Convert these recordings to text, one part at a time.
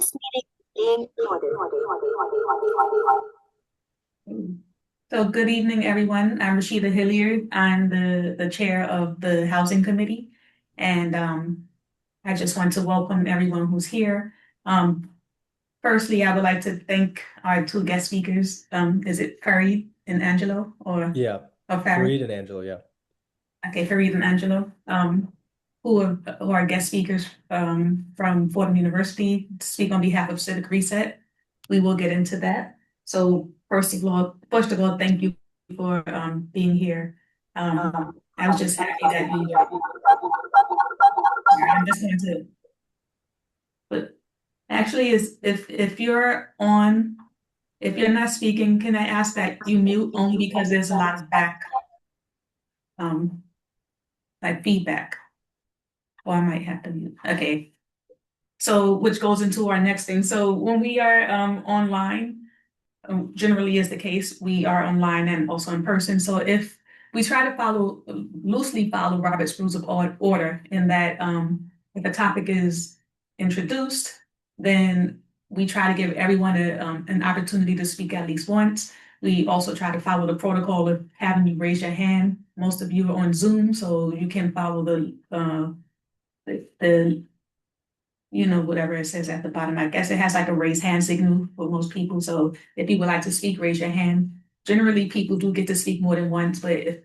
This meeting being recorded. So good evening, everyone. I'm Rashida Hilliard. I'm the chair of the Housing Committee. And I just want to welcome everyone who's here. Um, Firstly, I would like to thank our two guest speakers. Is it Fareed and Angelo Yeah, or Farid? Fareed and Angela, yeah. Okay, Fareed and Angelo, who are guest speakers from Fordham University to speak on behalf of Civic Reset. We will get into that. So first of all, thank you for being here. I was just happy that you were. I'm just going to, but actually, is if you're on, if you're not speaking, can I ask that you mute only because there's a lot of um, like feedback, or I might have to mute. Okay. So, which goes into our next thing. So, when we are online, generally is the case, we are online and also in person. So, if we try to loosely follow Robert's Rules of Order, in that if a topic is introduced, then we try to give everyone an opportunity to speak at least once. We also try to follow the protocol of having you raise your hand. Most of you are on Zoom, so you can follow the whatever it says at the bottom. I guess it has like a raise hand signal for most people. So if you would like to speak, raise your hand. Generally, people do get to speak more than once, but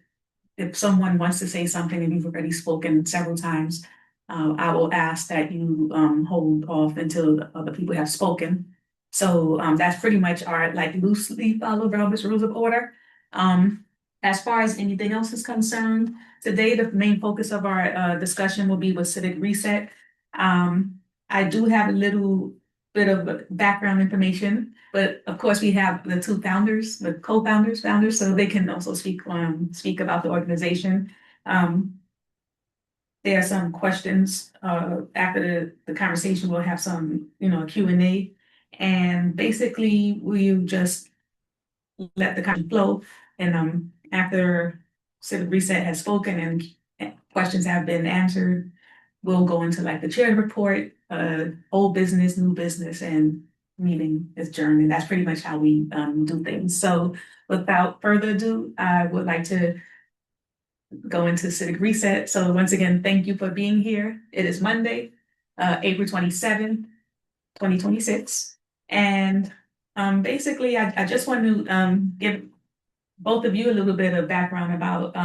if someone wants to say something and you've already spoken several times, I will ask that you hold off until the other people have spoken. So that's pretty much our like loosely follow Robert's Rules of Order. Um, as far as anything else is concerned, today the main focus of our discussion will be with Civic Reset. Um, I do have a little bit of background information, but of course we have the two founders, the founders, so they can also speak about the organization. Um, there are some questions after the conversation. We'll have some, Q&A, and basically we just let the conversation flow. And after Civic Reset has spoken and questions have been answered, we'll go into like the chair report, old business, new business, and meeting adjourned. And that's pretty much how we do things. So without further ado, I would like to go into Civic Reset. So once again, thank you for being here. It is Monday, April 27th, 2026. And basically, I just want to give both of you a little bit of background about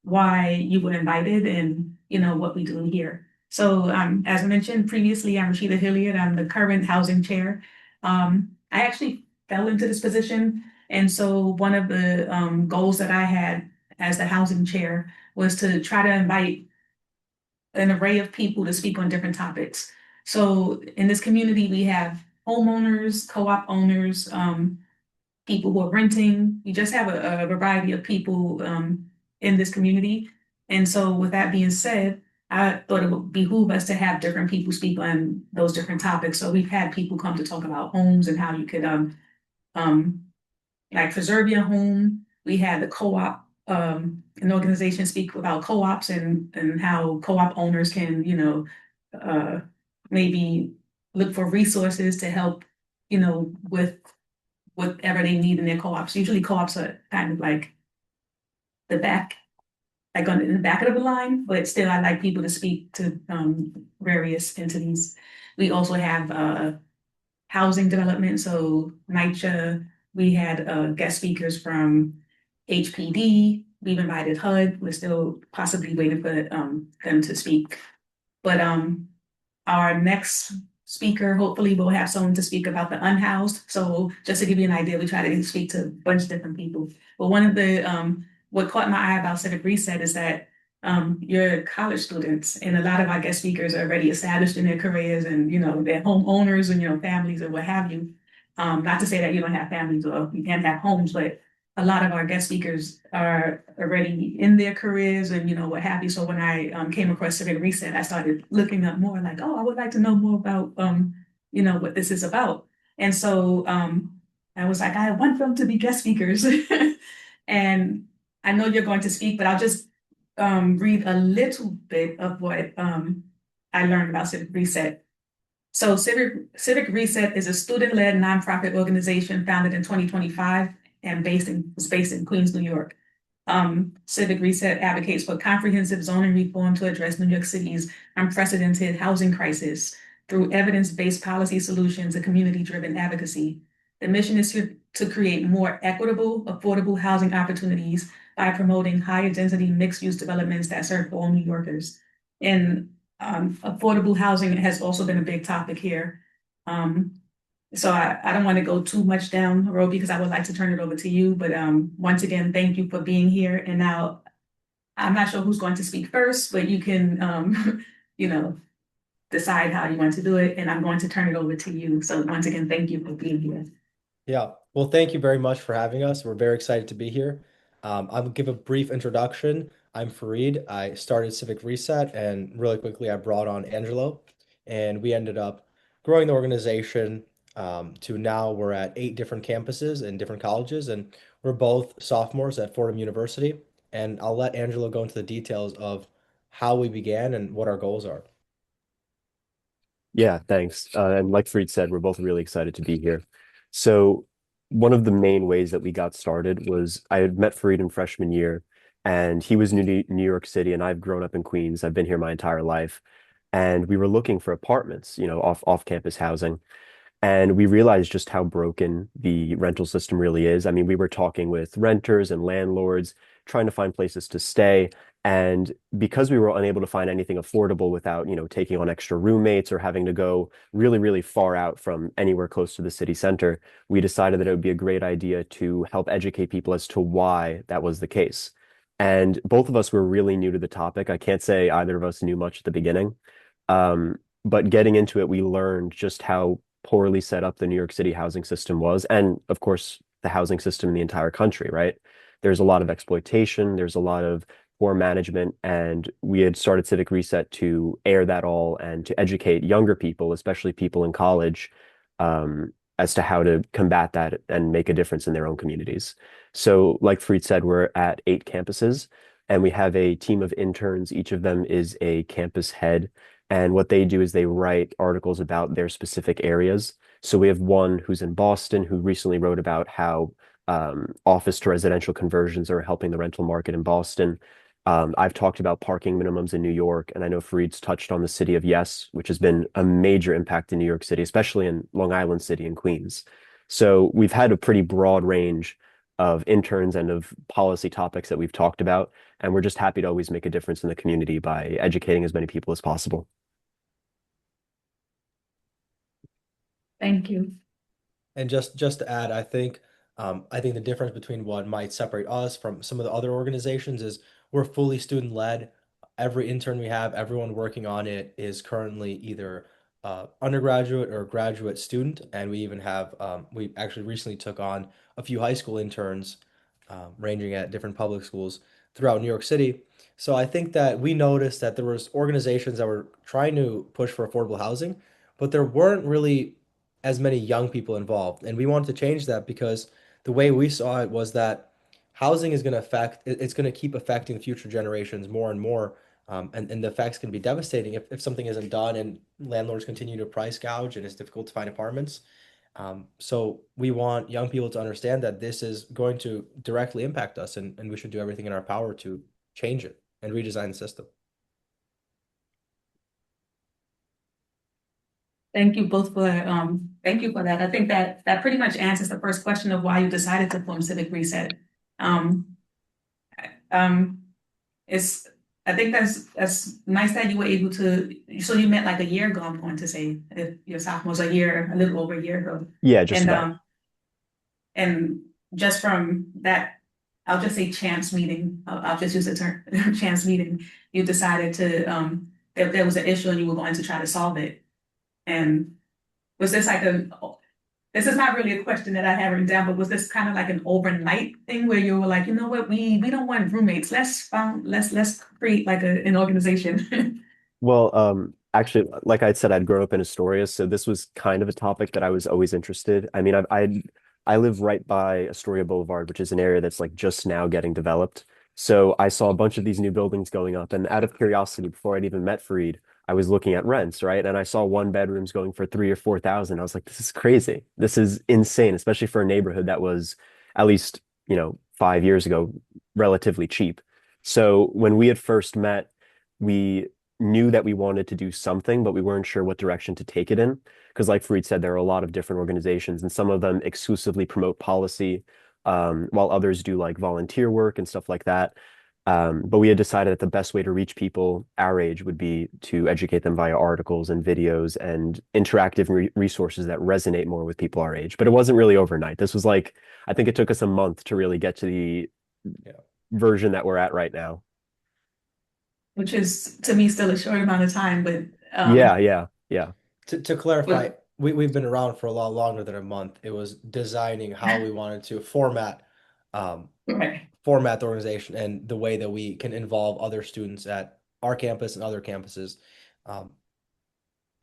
why you were invited and what we do here. So as I mentioned previously, I'm Rashida Hilliard. I'm the current housing chair. I actually fell into this position, and so one of the goals that I had as the housing chair was to try to invite an array of people to speak on different topics. So in this community, we have homeowners, co-op owners, people who are renting. You just have a variety of people in this community. And so, with that being said, I thought it would behoove us to have different people speak on those different topics. So we've had people come to talk about homes and how you could um, like preserve your home. We had the co-op, an organization speak about co-ops and how co-op owners can, uh, maybe look for resources to help, with whatever they need in their co-ops. Usually co-ops are kind of like the back, like in the back of the line, but still I like people to speak to various entities. We also have housing development. So NYCHA, we had guest speakers from HPD. We've invited HUD. We're still possibly waiting for them to speak. But our next speaker, hopefully, will have someone to speak about the unhoused. So just to give you an idea, we try to speak to a bunch of different people. But one of the what caught my eye about Civic Reset is that you're college students, and a lot of our guest speakers are already established in their careers, and they're homeowners and families and what have you. Not to say that you don't have families or you can't have homes, but a lot of our guest speakers are already in their careers and what have you. So when I came across Civic Reset, I started looking up more like, oh, I would like to know more about what this is about. And so I was like, I want them to be guest speakers. And I know you're going to speak, but I'll just read a little bit of what I learned about Civic Reset. So Civic Reset is a student-led nonprofit organization founded in 2025 and was based in Queens, New York. Civic Reset advocates for comprehensive zoning reform to address New York City's unprecedented housing crisis through evidence-based policy solutions and community-driven advocacy. The mission is to create more equitable, affordable housing opportunities by promoting higher density mixed-use developments that serve all New Yorkers. And affordable housing has also been a big topic here. So I don't want to go too much down the road because I would like to turn it over to you. But once again, thank you for being here. And now I'm not sure who's going to speak first, but you can, you know, decide how you want to do it. And I'm going to turn it over to you. So once again, thank you for being here. Yeah, well, thank you very much for having us. We're very excited to be here. I'll give a brief introduction. I'm Fareed. I started Civic Reset, and really quickly, I brought on Angelo, and we ended up growing the organization to now we're at 8 different campuses in different colleges, and we're both sophomores at Fordham University. And I'll let Angelo go into the details of how we began and what our goals are. Yeah, thanks. And like Fareed said, we're both really excited to be here. So one of the main ways that we got started was I had met Fareed in freshman year, and he was new to New York City, and I've grown up in Queens. I've been here my entire life, and we were looking for apartments, off campus housing. And we realized just how broken the rental system really is. I mean, we were talking with renters and landlords, trying to find places to stay. And because we were unable to find anything affordable without, taking on extra roommates or having to go really, really far out from anywhere close to the city center, we decided that it would be a great idea to help educate people as to why that was the case. And both of us were really new to the topic. I can't say either of us knew much at the beginning. But getting into it, we learned just how poorly set up the New York City housing system was, and of course, the housing system in the entire country, right? There's a lot of exploitation, there's a lot of poor management, and we had started Civic Reset to air that all and to educate younger people, especially people in college, as to how to combat that and make a difference in their own communities. So, like Fareed said, we're at 8 campuses, and we have a team of interns. Each of them is a campus head. And what they do is they write articles about their specific areas. So we have one who's in Boston who recently wrote about how office to residential conversions are helping the rental market in Boston. I've talked about parking minimums in New York, and I know Fareed's touched on the city of Yes, which has been a major impact in New York City, especially in Long Island City and Queens. So we've had a pretty broad range of interns and of policy topics that we've talked about, and we're just happy to always make a difference in the community by educating as many people as possible. Thank you. And just to add, I think the difference between what might separate us from some of the other organizations is we're fully student led. Every intern we have, everyone working on it is currently either undergraduate or graduate student, and we even have we actually recently took on a few high school interns, ranging at different public schools throughout New York City. So I think that we noticed that there was organizations that were trying to push for affordable housing, but there weren't really as many young people involved. And we wanted to change that because the way we saw it was that housing is going to it's going to keep affecting future generations more and more. And the effects can be devastating if something isn't done and landlords continue to price gouge and it's difficult to find apartments. So we want young people to understand that this is going to directly impact us, and we should do everything in our power to change it and redesign the system. Thank you both for thank you for that. I think that pretty much answers the first question of why you decided to form Civic Reset. Um, um, it's I think that's nice that you were able to. So you met like a year ago. I'm going to say if your sophomores a little over a year ago, Yeah, just and about. and just from that, I'll just say chance meeting. I'll just use the term chance meeting. You decided to there was an issue and you were going to try to solve it. And was this like this is not really a question that I have written down, but was this kind of like an overnight thing where you were like, you know what, we don't want roommates. Let's create like an organization. Well, actually, like I said, I'd grown up in Astoria, so this was kind of a topic that I was always interested. I mean, I live right by Astoria Boulevard, which is an area that's like just now getting developed. So I saw a bunch of these new buildings going up, and out of curiosity, before I'd even met Fareed, I was looking at rents, right? And I saw one bedrooms going for 3 or 4 thousand. I was like, this is crazy. This is insane, especially for a neighborhood that was at least, 5 years ago, relatively cheap. So when we had first met, we knew that we wanted to do something, but we weren't sure what direction to take it in. Because, like Fareed said, there are a lot of different organizations, and some of them exclusively promote policy, while others do like volunteer work and stuff like that. But we had decided that the best way to reach people our age would be to educate them via articles and videos and interactive resources that resonate more with people our age. But it wasn't really overnight. This was like, I think it took us a month to really get to the Yeah. version that we're at right now. which is to me still a short amount of time, but Yeah, yeah, yeah. To clarify, but we've been around for a lot longer than a month. It was designing how we wanted to um, right. format the organization and the way that we can involve other students at our campus and other campuses, um,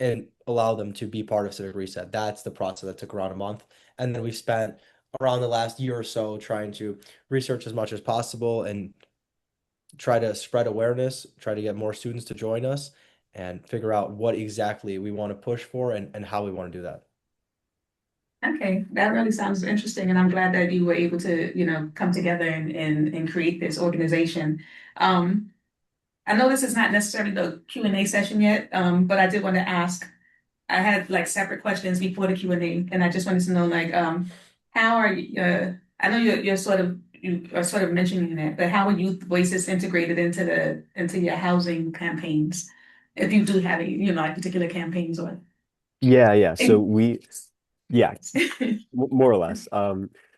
and allow them to be part of Civic Reset. That's the process that took around a month. And then we spent around the last year or so trying to research as much as possible and try to spread awareness, try to get more students to join us and figure out what exactly we want to push for and how we want to do that. Okay, that really sounds interesting, and I'm glad that you were able to, come together and create this organization. Um, I know this is not necessarily the Q&A session yet, but I did want to ask. I had like separate questions before the Q&A, and I just wanted to know, like, how are you? I know you are sort of mentioning it, but how are youth voices integrated into your housing campaigns, if you do have any, like particular campaigns or. Yeah, yeah. So yeah, more or less.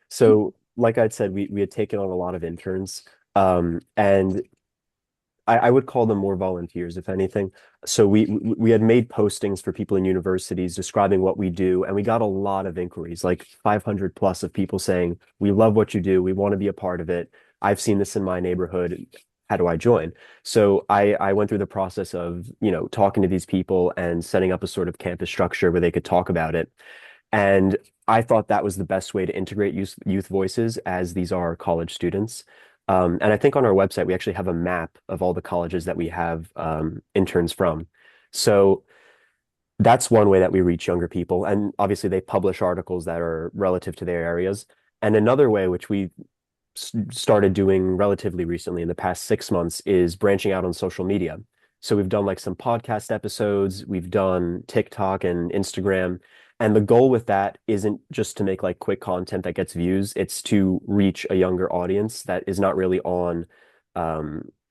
So like I'd said, we had taken on a lot of interns, and I would call them more volunteers, if anything. So we had made postings for people in universities describing what we do, and we got a lot of inquiries, like 500 plus of people saying, "We love what you do. We want to be a part of it. I've seen this in my neighborhood. How do I join?" So I went through the process of, talking to these people and setting up a sort of campus structure where they could talk about it. And I thought that was the best way to integrate youth voices, as these are college students. And I think on our website, we actually have a map of all the colleges that we have interns from. So that's one way that we reach younger people. And obviously, they publish articles that are relative to their areas. And another way, which we started doing relatively recently in the past 6 months, is branching out on social media. So we've done like some podcast episodes, we've done TikTok and Instagram. And the goal with that isn't just to make like quick content that gets views, it's to reach a younger audience that is not really on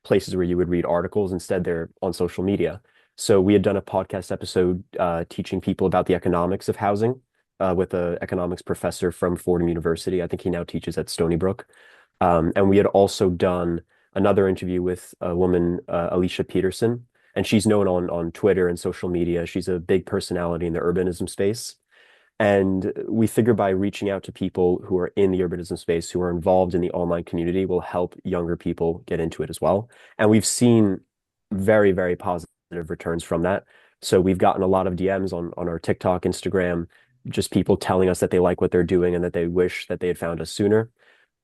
places where you would read articles. Instead, they're on social media. So we had done a podcast episode teaching people about the economics of housing with an economics professor from Fordham University. I think he now teaches at Stony Brook. And we had also done another interview with a woman, Alicia Peterson, and she's known on Twitter and social media. She's a big personality in the urbanism space. And we figure by reaching out to people who are in the urbanism space, who are involved in the online community, will help younger people get into it as well. And we've seen very, very positive returns from that. So we've gotten a lot of DMs on our TikTok, Instagram, just people telling us that they like what they're doing and that they wish that they had found us sooner.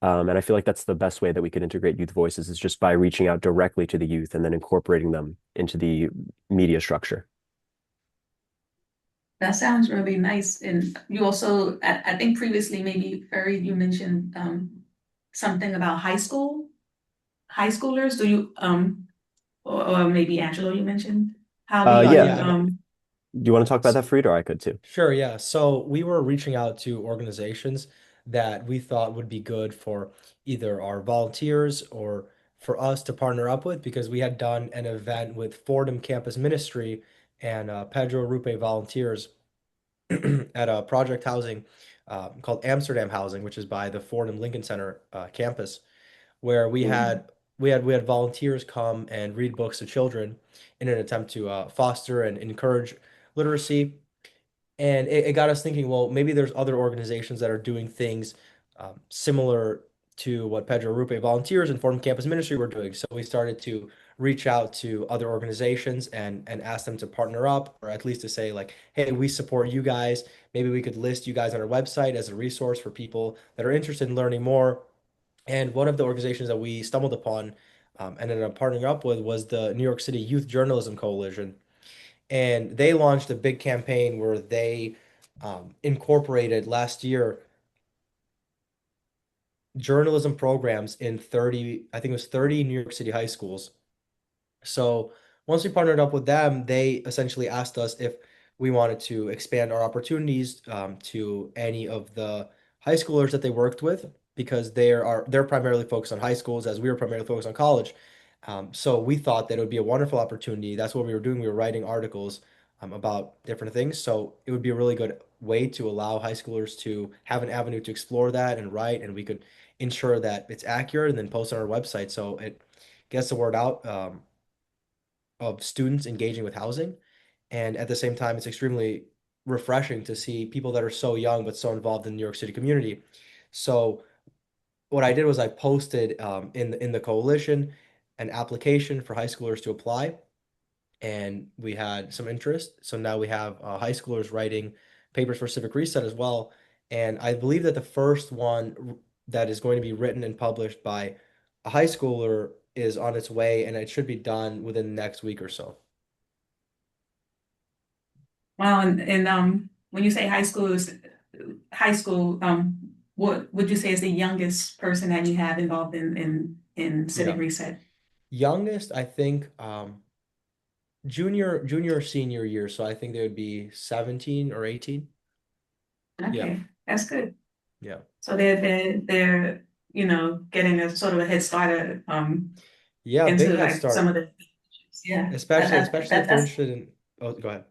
And I feel like that's the best way that we could integrate youth voices, is just by reaching out directly to the youth and then incorporating them into the media structure. That sounds really nice. And you also, I think previously, maybe, Ferry, you mentioned something about high schoolers. Do you, or maybe Angelo, you mentioned how do Yeah, you, Yeah. yeah. Do you want to talk about that, Fareed, or I could too? Sure, yeah. So we were reaching out to organizations that we thought would be good for either our volunteers or for us to partner up with, because we had done an event with Fordham Campus Ministry and Pedro Rupe Volunteers at a project housing called Amsterdam Housing, which is by the Fordham Lincoln Center campus, where we had volunteers come and read books to children in an attempt to foster and encourage literacy. And it got us thinking, well, maybe there's other organizations that are doing things similar to what Pedro Rupe Volunteers and Fordham Campus Ministry were doing. So we started to reach out to other organizations and ask them to partner up, or at least to say like, hey, we support you guys. Maybe we could list you guys on our website as a resource for people that are interested in learning more. And one of the organizations that we stumbled upon and ended up partnering up with was the New York City Youth Journalism Coalition. and they launched a big campaign where they incorporated last year journalism programs in 30, I think it was 30 New York City high schools. So once we partnered up with them, they essentially asked us if we wanted to expand our opportunities to any of the high schoolers that they worked with because they're primarily focused on high schools as we were primarily focused on college. So we thought that it would be a wonderful opportunity. That's what we were doing. We were writing articles about different things. So it would be a really good way to allow high schoolers to have an avenue to explore that and write, and we could ensure that it's accurate and then post on our website so it gets the word out. Of students engaging with housing. And at the same time, it's extremely refreshing to see people that are so young but so involved in the New York City community. So what I did was I posted in the coalition an application for high schoolers to apply, and we had some interest. So now we have high schoolers writing papers for Civic Reset as well. And I believe that the first one that is going to be written and published by a high schooler is on its way, and it should be done within the next week or so. Well, and when you say high school, what would you say is the youngest person that you have involved in Civic Yeah. Reset? Youngest, I think, junior or senior year. So I think they would be 17 or 18. Yeah. Okay, that's good. Yeah. So they're getting a sort of a head start Yeah, big into head like some start. of the yeah. Especially if they're That's interested in, oh, go ahead.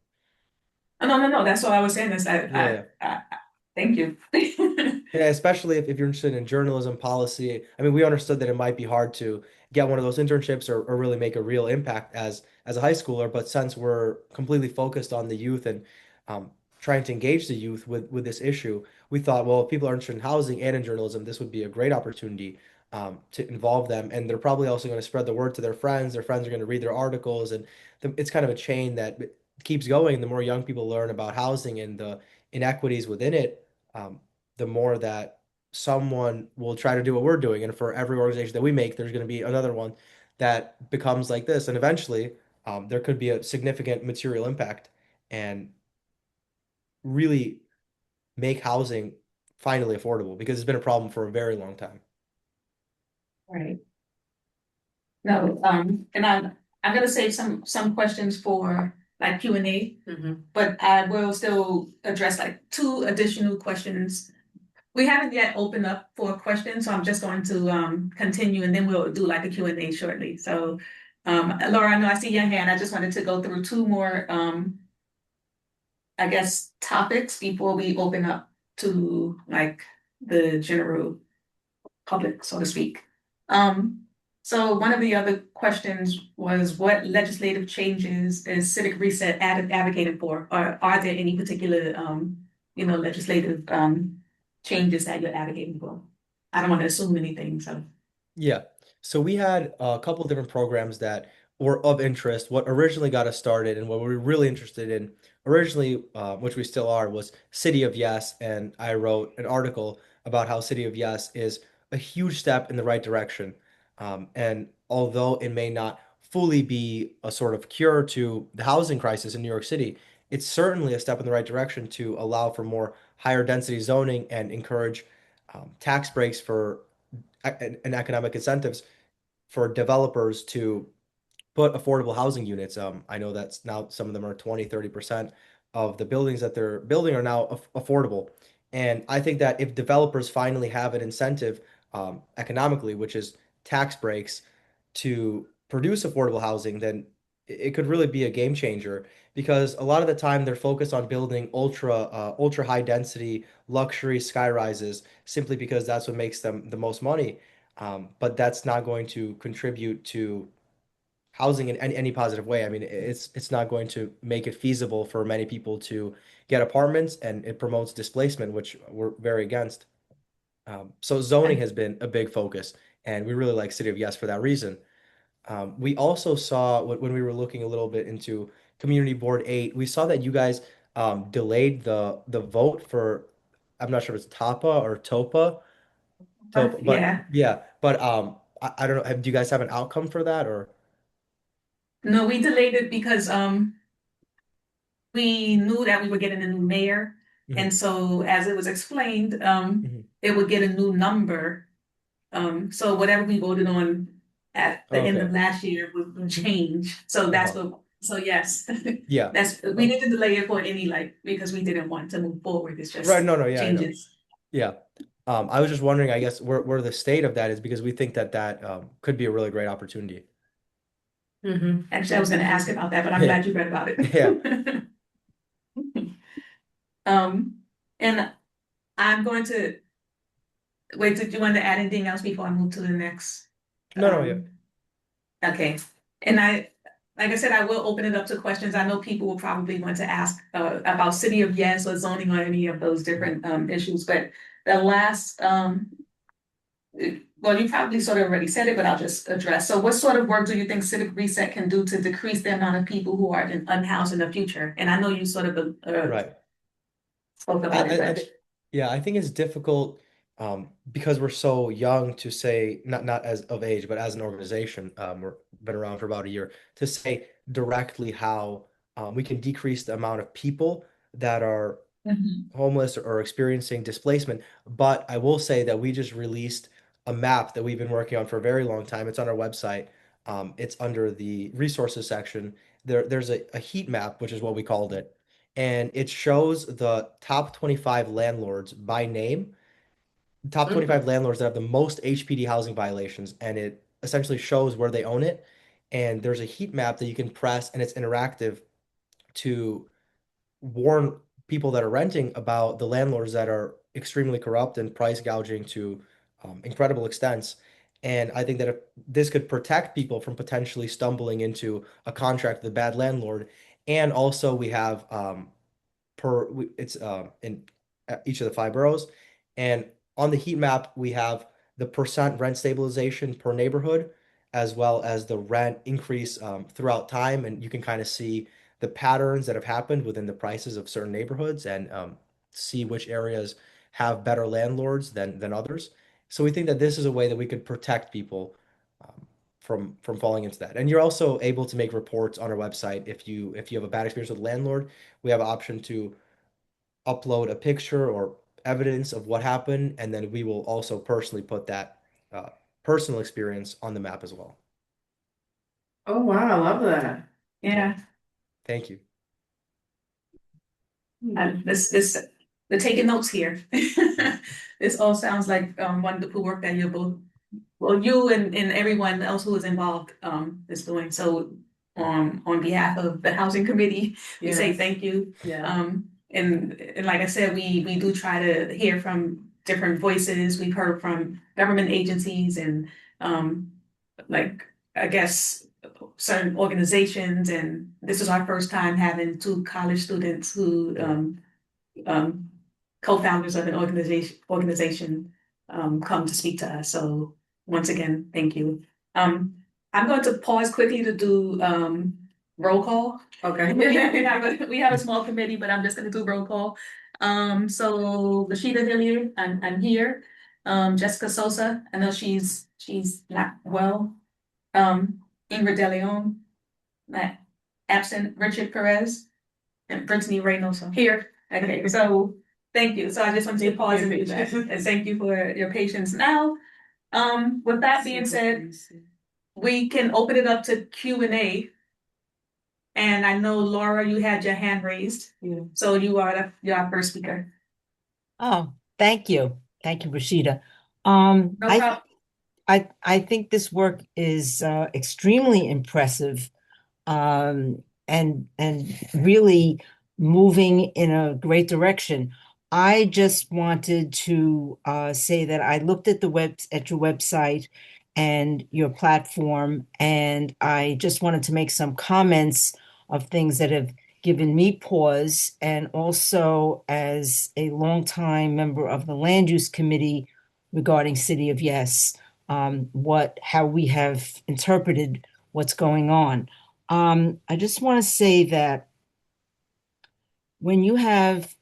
oh, no. That's what I was saying is that Yeah. thank you. Yeah, especially if you're interested in journalism policy. I mean, we understood that it might be hard to get one of those internships or really make a real impact as a high schooler, but since we're completely focused on the youth and um, trying to engage the youth with this issue, we thought, well, if people are interested in housing and in journalism, this would be a great opportunity to involve them. And they're probably also going to spread the word to their friends. Their friends are going to read their articles, and it's kind of a chain that keeps going. The more young people learn about housing and the inequities within it. The more that someone will try to do what we're doing. And for every organization that we make, there's going to be another one that becomes like this. And eventually, there could be a significant material impact and really make housing finally affordable because it's been a problem for a very long time. Right. No, and I'm gonna save some questions for like Q&A, but I will still address like two additional questions. We haven't yet opened up for questions, so I'm just going to continue and then we'll do like a Q&A shortly. So Laura, I know I see your hand. I just wanted to go through two more I guess topics before we open up to like the general public, so to speak. So one of the other questions was what legislative changes is Civic Reset advocating for? Or are there any particular, legislative changes that you're advocating for? I don't want to assume anything, so. Yeah. So we had a couple different programs that were of interest. What originally got us started and what we were really interested in originally, which we still are, was City of Yes. And I wrote an article about how City of Yes is a huge step in the right direction. And although it may not fully be a sort of cure to the housing crisis in New York City, it's certainly a step in the right direction to allow for more higher density zoning and encourage tax breaks for and economic incentives for developers to put affordable housing units. I know that's now some of them are 20, 30% of the buildings that they're building are now affordable. And I think that if developers finally have an incentive economically, which is tax breaks to produce affordable housing, then it could really be a game changer because a lot of the time they're focused on building ultra high density luxury sky rises simply because that's what makes them the most money. But that's not going to contribute to housing in any positive way. I mean, it's not going to make it feasible for many people to get apartments, and it promotes displacement, which we're very against. So zoning has been a big focus, and we really like City of Yes for that reason. We also saw when we were looking a little bit into Community Board 8, we saw that you guys delayed the vote for, I'm not sure if it's TAPA or TOPA, but Yeah, yeah, but I don't know. Do you guys have an outcome for that or? no, we delayed it because we knew that we were getting a new mayor. Mhm. And so as it was explained, Mhm. it would get a new number. So whatever we voted on at the end of Okay. last year would change. So that's Uh-huh. what, so yes, Yeah. we didn't delay it for any because we didn't want to move forward. It's Right. just No, yeah, I know. changes. Yeah. I was just wondering, I guess, where the state of that is because we think that could be a really great opportunity. Actually, I was gonna ask about that, but I'm Yeah. glad you read about Yeah. it. And I'm going to, wait, did you want to add anything else before I move to the next? No, yeah. Okay, and like I said, I will open it up to questions. I know people will probably want to ask about City of Yes or zoning or any of those different issues, but the last well, you probably sort of already said it, but I'll just address. So what sort of work do you think Civic Reset can do to decrease the amount of people who are unhoused in the future? And I know you sort of Right. spoke about it, I but think, yeah, I think it's difficult because we're so young to say, not as of age, but as an organization, we've been around for about a year, to say directly how we can decrease the amount of people that are Mhm. homeless or experiencing displacement. But I will say that we just released a map that we've been working on for a very long time. It's on our website. It's under the resources section. There's a heat map, which is what we called it, and it shows the top 25 landlords by name, top 25 landlords that have the most HPD housing violations, and it essentially shows where they own it. And there's a heat map that you can press, and it's interactive to warn people that are renting about the landlords that are extremely corrupt and price gouging to incredible extents. And I think that if this could protect people from potentially stumbling into a contract with a bad landlord, and also we have it's in each of the 5 boroughs, and on the heat map we have the percent rent stabilization per neighborhood, as well as the rent increase throughout time, and you can kind of see the patterns that have happened within the prices of certain neighborhoods and see which areas have better landlords than others. So we think that this is a way that we could protect people from falling into that. And you're also able to make reports on our website if you have a bad experience with a landlord. We have an option to upload a picture or evidence of what happened, and then we will also personally put that uh, personal experience on the map as well. Oh, wow, I love that. yeah. Thank you. This the taking notes here. This all sounds like wonderful work that you're both, well, you and everyone else who is involved is doing. So on behalf of the housing committee, we say Yes. thank you. Yeah. And like I said, we do try to hear from different voices. We've heard from government agencies and like I guess certain organizations, and this is our first time having two college students who um, co-founders of an organization come to speak to us. So once again, thank you. I'm going to pause quickly to do roll call. Okay. We have a small committee, but I'm just going to do roll call. So Rashida Hillier, I'm here. Jessica Sosa, I know she's not well. Ingrid De Leon, absent. Richard Perez and Brittany Reynoso here. Okay, so thank you. So I just want to pause and do that. And thank you for your patience. Now, with that being said, we can open it up to Q&A. And I know Laura, you had your hand raised. Yeah. So you're our first speaker. Oh, thank you. Thank you, Rashida. No I, problem. I think this work is extremely impressive, and really moving in a great direction. I just wanted to say that I looked at your website and your platform, and I just wanted to make some comments of things that have given me pause, and also as a longtime member of the Land Use Committee regarding City of Yes, how we have interpreted what's going on. I just want to say that when you have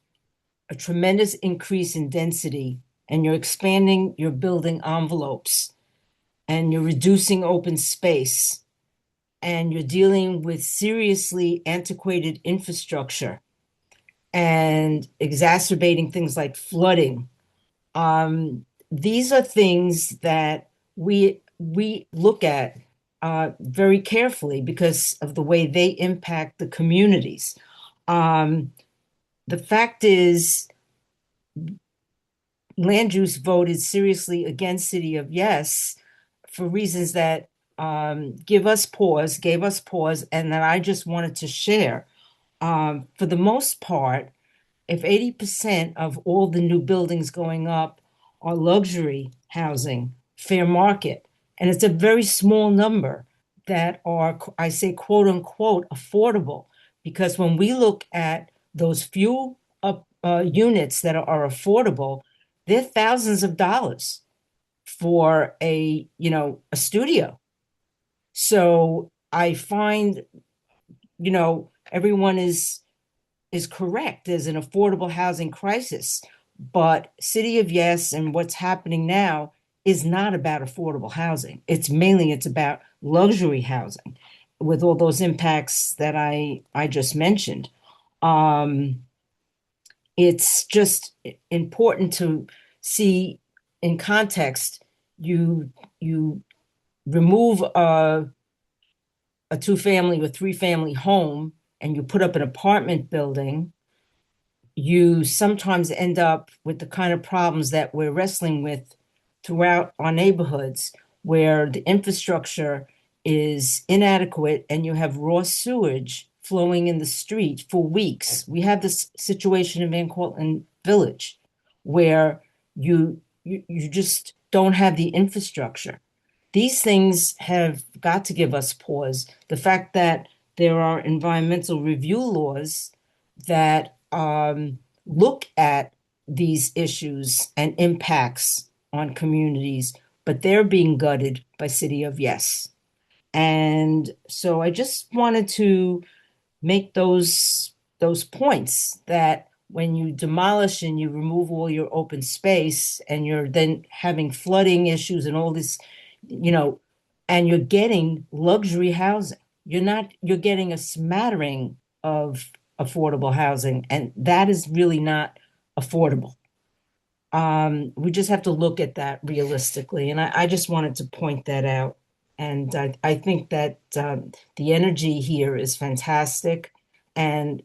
a tremendous increase in density and you're expanding your building envelopes and you're reducing open space, and you're dealing with seriously antiquated infrastructure and exacerbating things like flooding. These are things that we look at very carefully because of the way they impact the communities. The fact is, land use voted seriously against City of Yes for reasons that gave us pause, and that I just wanted to share. For the most part, if 80% of all the new buildings going up are luxury housing, fair market, and it's a very small number that are, I say, quote unquote, affordable, because when we look at those few units that are affordable, they're thousands of dollars for a studio. So I find, everyone is correct. There's an affordable housing crisis, but City of Yes and what's happening now is not about affordable housing. It's about luxury housing with all those impacts that I just mentioned. It's just important to see in context. You remove a two-family or three-family home and you put up an apartment building, you sometimes end up with the kind of problems that we're wrestling with throughout our neighborhoods, where the infrastructure is inadequate and you have raw sewage flowing in the street for weeks. We have this situation in Van Cortlandt Village where you just don't have the infrastructure. These things have got to give us pause. The fact that there are environmental review laws that look at these issues and impacts on communities, but they're being gutted by City of Yes. And so I just wanted to make those points that when you demolish and you remove all your open space and you're then having flooding issues and all this, and you're getting luxury housing. You're getting a smattering of affordable housing, and that is really not affordable. We just have to look at that realistically, and I just wanted to point that out. And I think that the energy here is fantastic, and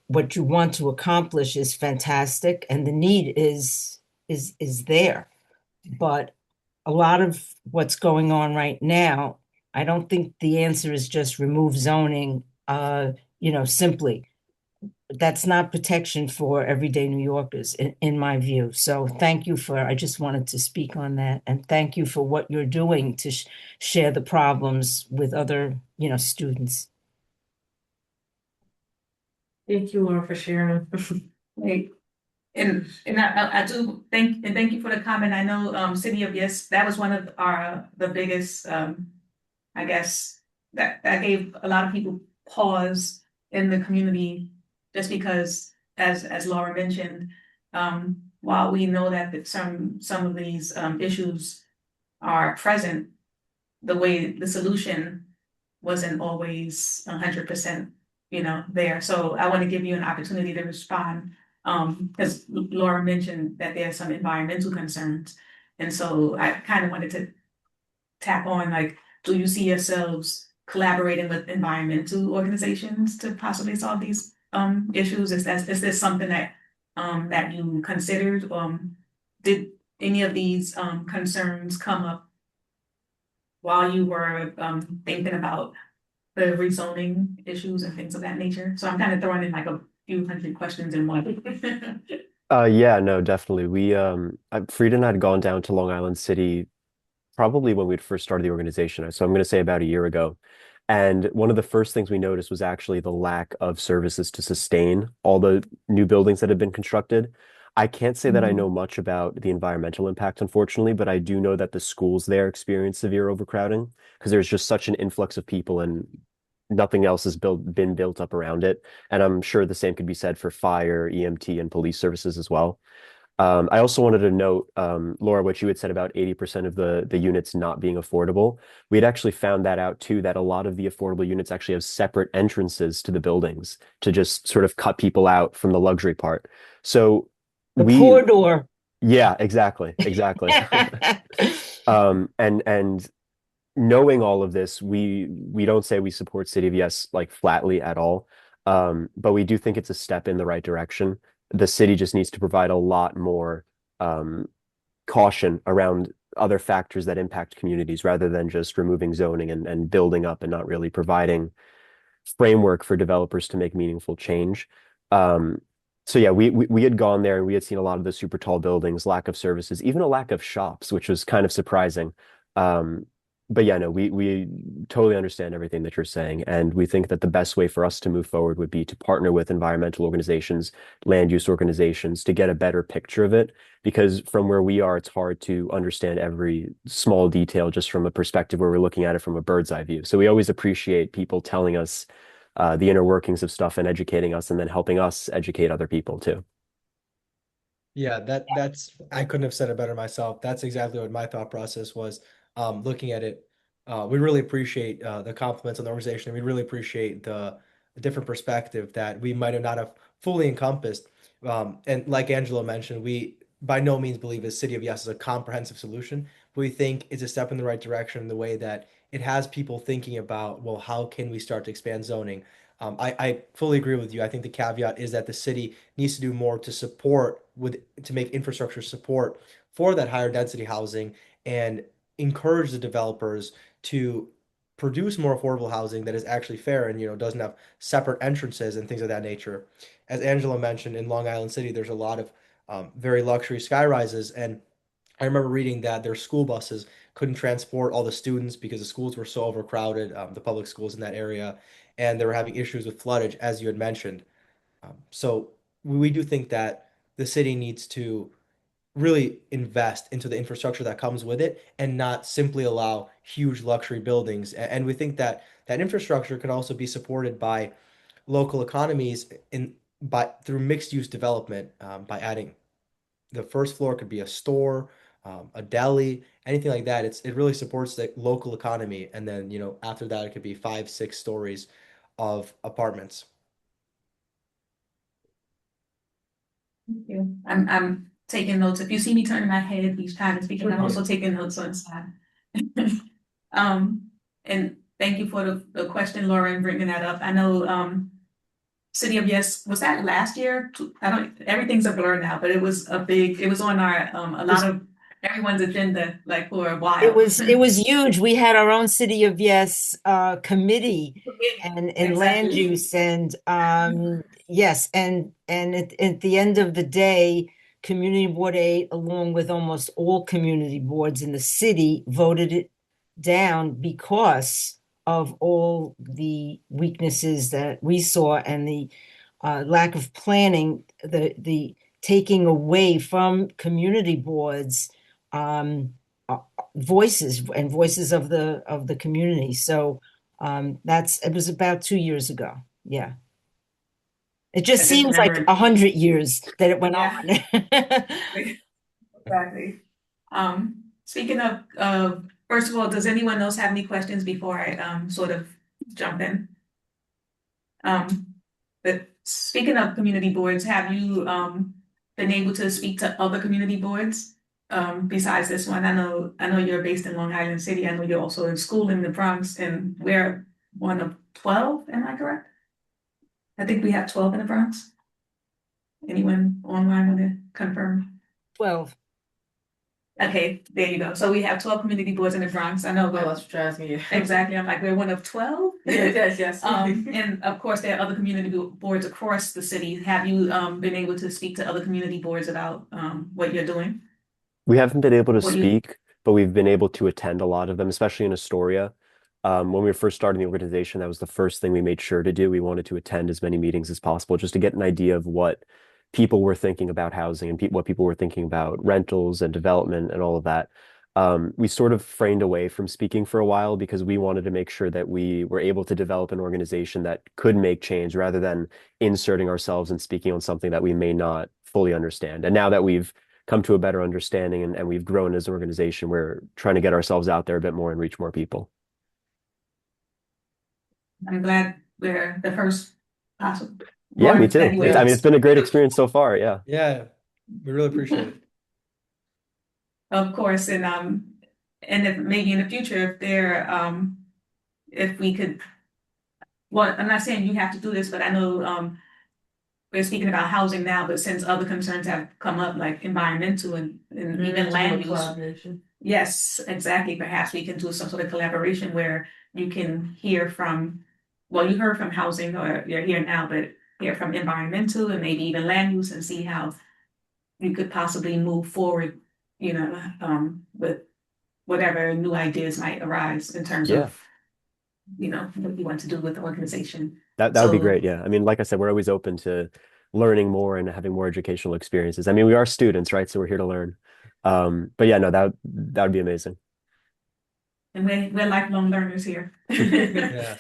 what you want to accomplish is fantastic, and the need is there. But a lot of what's going on right now, I don't think the answer is just remove zoning, simply. That's not protection for everyday New Yorkers, in my view. So I just wanted to speak on that. And thank you for what you're doing to share the problems with other, students. Thank you, Laura, for sharing. Like, and I do thank you for the comment. I know City of Yes, that was one of the biggest I guess that gave a lot of people pause in the community, just because as Laura mentioned, while we know that some of these issues are present, the solution wasn't always 100%, there. So I want to give you an opportunity to respond, because Laura mentioned that there are some environmental concerns. And so I kind of wanted to tap on, like, do you see yourselves collaborating with environmental organizations to possibly solve these issues? Is this something that that you considered? Did any of these concerns come up while you were thinking about the rezoning issues and things of that nature? So I'm kind of throwing in like a few hundred questions in one. Yeah, no, definitely. Frida and I had gone down to Long Island City probably when we'd first started the organization. So I'm going to say about a year ago. And one of the first things we noticed was actually the lack of services to sustain all the new buildings that have been constructed. I can't say that I know much about the environmental impact, unfortunately, but I do know that the schools there experience severe overcrowding because there's just such an influx of people and nothing else has been built up around it. And I'm sure the same could be said for fire, EMT, and police services as well. I also wanted to note, Laura, what you had said about 80% of the units not being affordable. We had actually found that out too, that a lot of the affordable units actually have separate entrances to the buildings to just sort of cut people out from the luxury part. So The we, corridor. yeah, exactly, exactly. And knowing all of this, we don't say we support City of Yes like flatly at all. But we do think it's a step in the right direction. The city just needs to provide a lot more um, caution around other factors that impact communities rather than just removing zoning and building up and not really providing framework for developers to make meaningful change. So yeah, we had gone there and we had seen a lot of the super tall buildings, lack of services, even a lack of shops, which was kind of surprising. Um, but yeah, no, we totally understand everything that you're saying, and we think that the best way for us to move forward would be to partner with environmental organizations, land use organizations to get a better picture of it. Because from where we are, it's hard to understand every small detail just from a perspective where we're looking at it from a bird's eye view. So we always appreciate people telling us the inner workings of stuff and educating us, and then helping us educate other people too. Yeah, that's I couldn't have said it better myself. That's exactly what my thought process was. Looking at it, we really appreciate the compliments on the organization. We really appreciate the different perspective that we might have not have fully encompassed. And like Angelo mentioned, we by no means believe the City of Yes is a comprehensive solution. But we think it's a step in the right direction in the way that it has people thinking about, well, how can we start to expand zoning? I fully agree with you. I think the caveat is that the city needs to do more to support to make infrastructure support for that higher density housing and encourage the developers to produce more affordable housing that is actually fair and doesn't have separate entrances and things of that nature. As Angela mentioned, in Long Island City, there's a lot of very luxury sky rises, and I remember reading that their school buses couldn't transport all the students because the schools were so overcrowded, the public schools in that area, and they were having issues with floodage, as you had mentioned. So we do think that the city needs to really invest into the infrastructure that comes with it and not simply allow huge luxury buildings. And we think that that infrastructure can also be supported by local economies by through mixed use development, by adding the first floor could be a store, a deli, anything like that. It really supports the local economy, and then after that it could be 5, 6 stories of apartments. Thank you. I'm taking notes. If you see me turning my head each time I'm speaking, I'm also taking notes on the side. And thank you for the question, Laura, and bringing that up. I know, City of Yes, was that last year? I don't, everything's a blur now, but it was it was on our, a lot of everyone's agenda, like for a while. It was huge. We had our own City of Yes committee and land Exactly. use and yes, and at the end of the day, Community Board 8, along with almost all community boards in the city, voted it down because of all the weaknesses that we saw and the lack of planning, the taking away from community boards voices and voices of the community. So it was about 2 years ago. Yeah. It just I just seems like remember- 100 years that it went Yeah. on. Exactly. Speaking of, first of all, does anyone else have any questions before I sort of jump in? But speaking of community boards, have you been able to speak to other community boards besides this one? I know you're based in Long Island City. I know you're also in school in the Bronx, and we're one of 12. Am I correct? I think we have 12 in the Bronx. Anyone online want to confirm? 12. Okay, there you go. So we have 12 community boards in the Bronx. I know, Oh, but that's what you're asking you. exactly. I'm like, we're one of 12. Yes. And of course, there are other community boards across the city. Have you been able to speak to other community boards about what you're doing? We haven't been able to What do you- speak, but we've been able to attend a lot of them, especially in Astoria. When we were first starting the organization, that was the first thing we made sure to do. We wanted to attend as many meetings as possible just to get an idea of what people were thinking about housing and what people were thinking about rentals and development and all of that. We sort of framed away from speaking for a while because we wanted to make sure that we were able to develop an organization that could make change rather than inserting ourselves and speaking on something that we may not fully understand. And now that we've come to a better understanding, and we've grown as an organization. We're trying to get ourselves out there a bit more and reach more people. I'm glad we're the first possible. Yeah, me one too. that you Yeah. It's been a great experience so far. Yeah. Yeah, we really appreciate it. Of course, and if maybe in the future, if we could, well, I'm not saying you have to do this, but I know, we're speaking about housing now, but since other concerns have come up, like environmental and even land use. Collaboration. Yes, exactly. Perhaps we can do some sort of collaboration where you can hear from, well, you heard from housing or you're here now, but hear from environmental and maybe even land use and see how you could possibly move forward, with whatever new ideas might arise in terms Yeah. of, what you want to do with the organization. That would be So- great. Yeah. I mean, like I said, we're always open to learning more and having more educational experiences. I mean, we are students, right? So we're here to learn. But yeah, no, that would be amazing. And we're lifelong learners here. Yeah.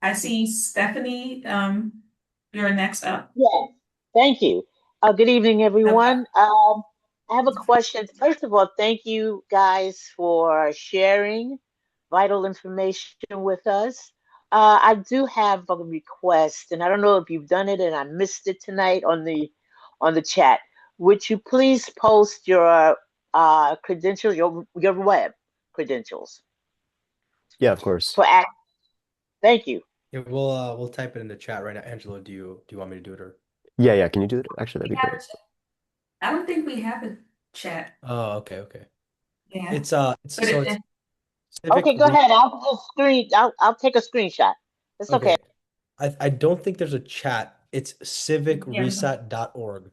I see Stephanie, you're next up. Yes, thank you. Good evening, everyone. I have a question. First of all, thank you guys for sharing vital information with us. I do have a request, and I don't know if you've done it and I missed it tonight on the chat. Would you please post your credentials, your web credentials Yeah, of course. for act? Thank you. Yeah, we'll type it in the chat right now. Angela, do you want me to do it or? Yeah. Can you do it? Actually, that'd be great. I don't think we have a chat. Oh, okay. Yeah. It's But Civic Okay, go ahead. I'll take a screenshot. It's okay. I don't think there's a chat. It's civicreset.org.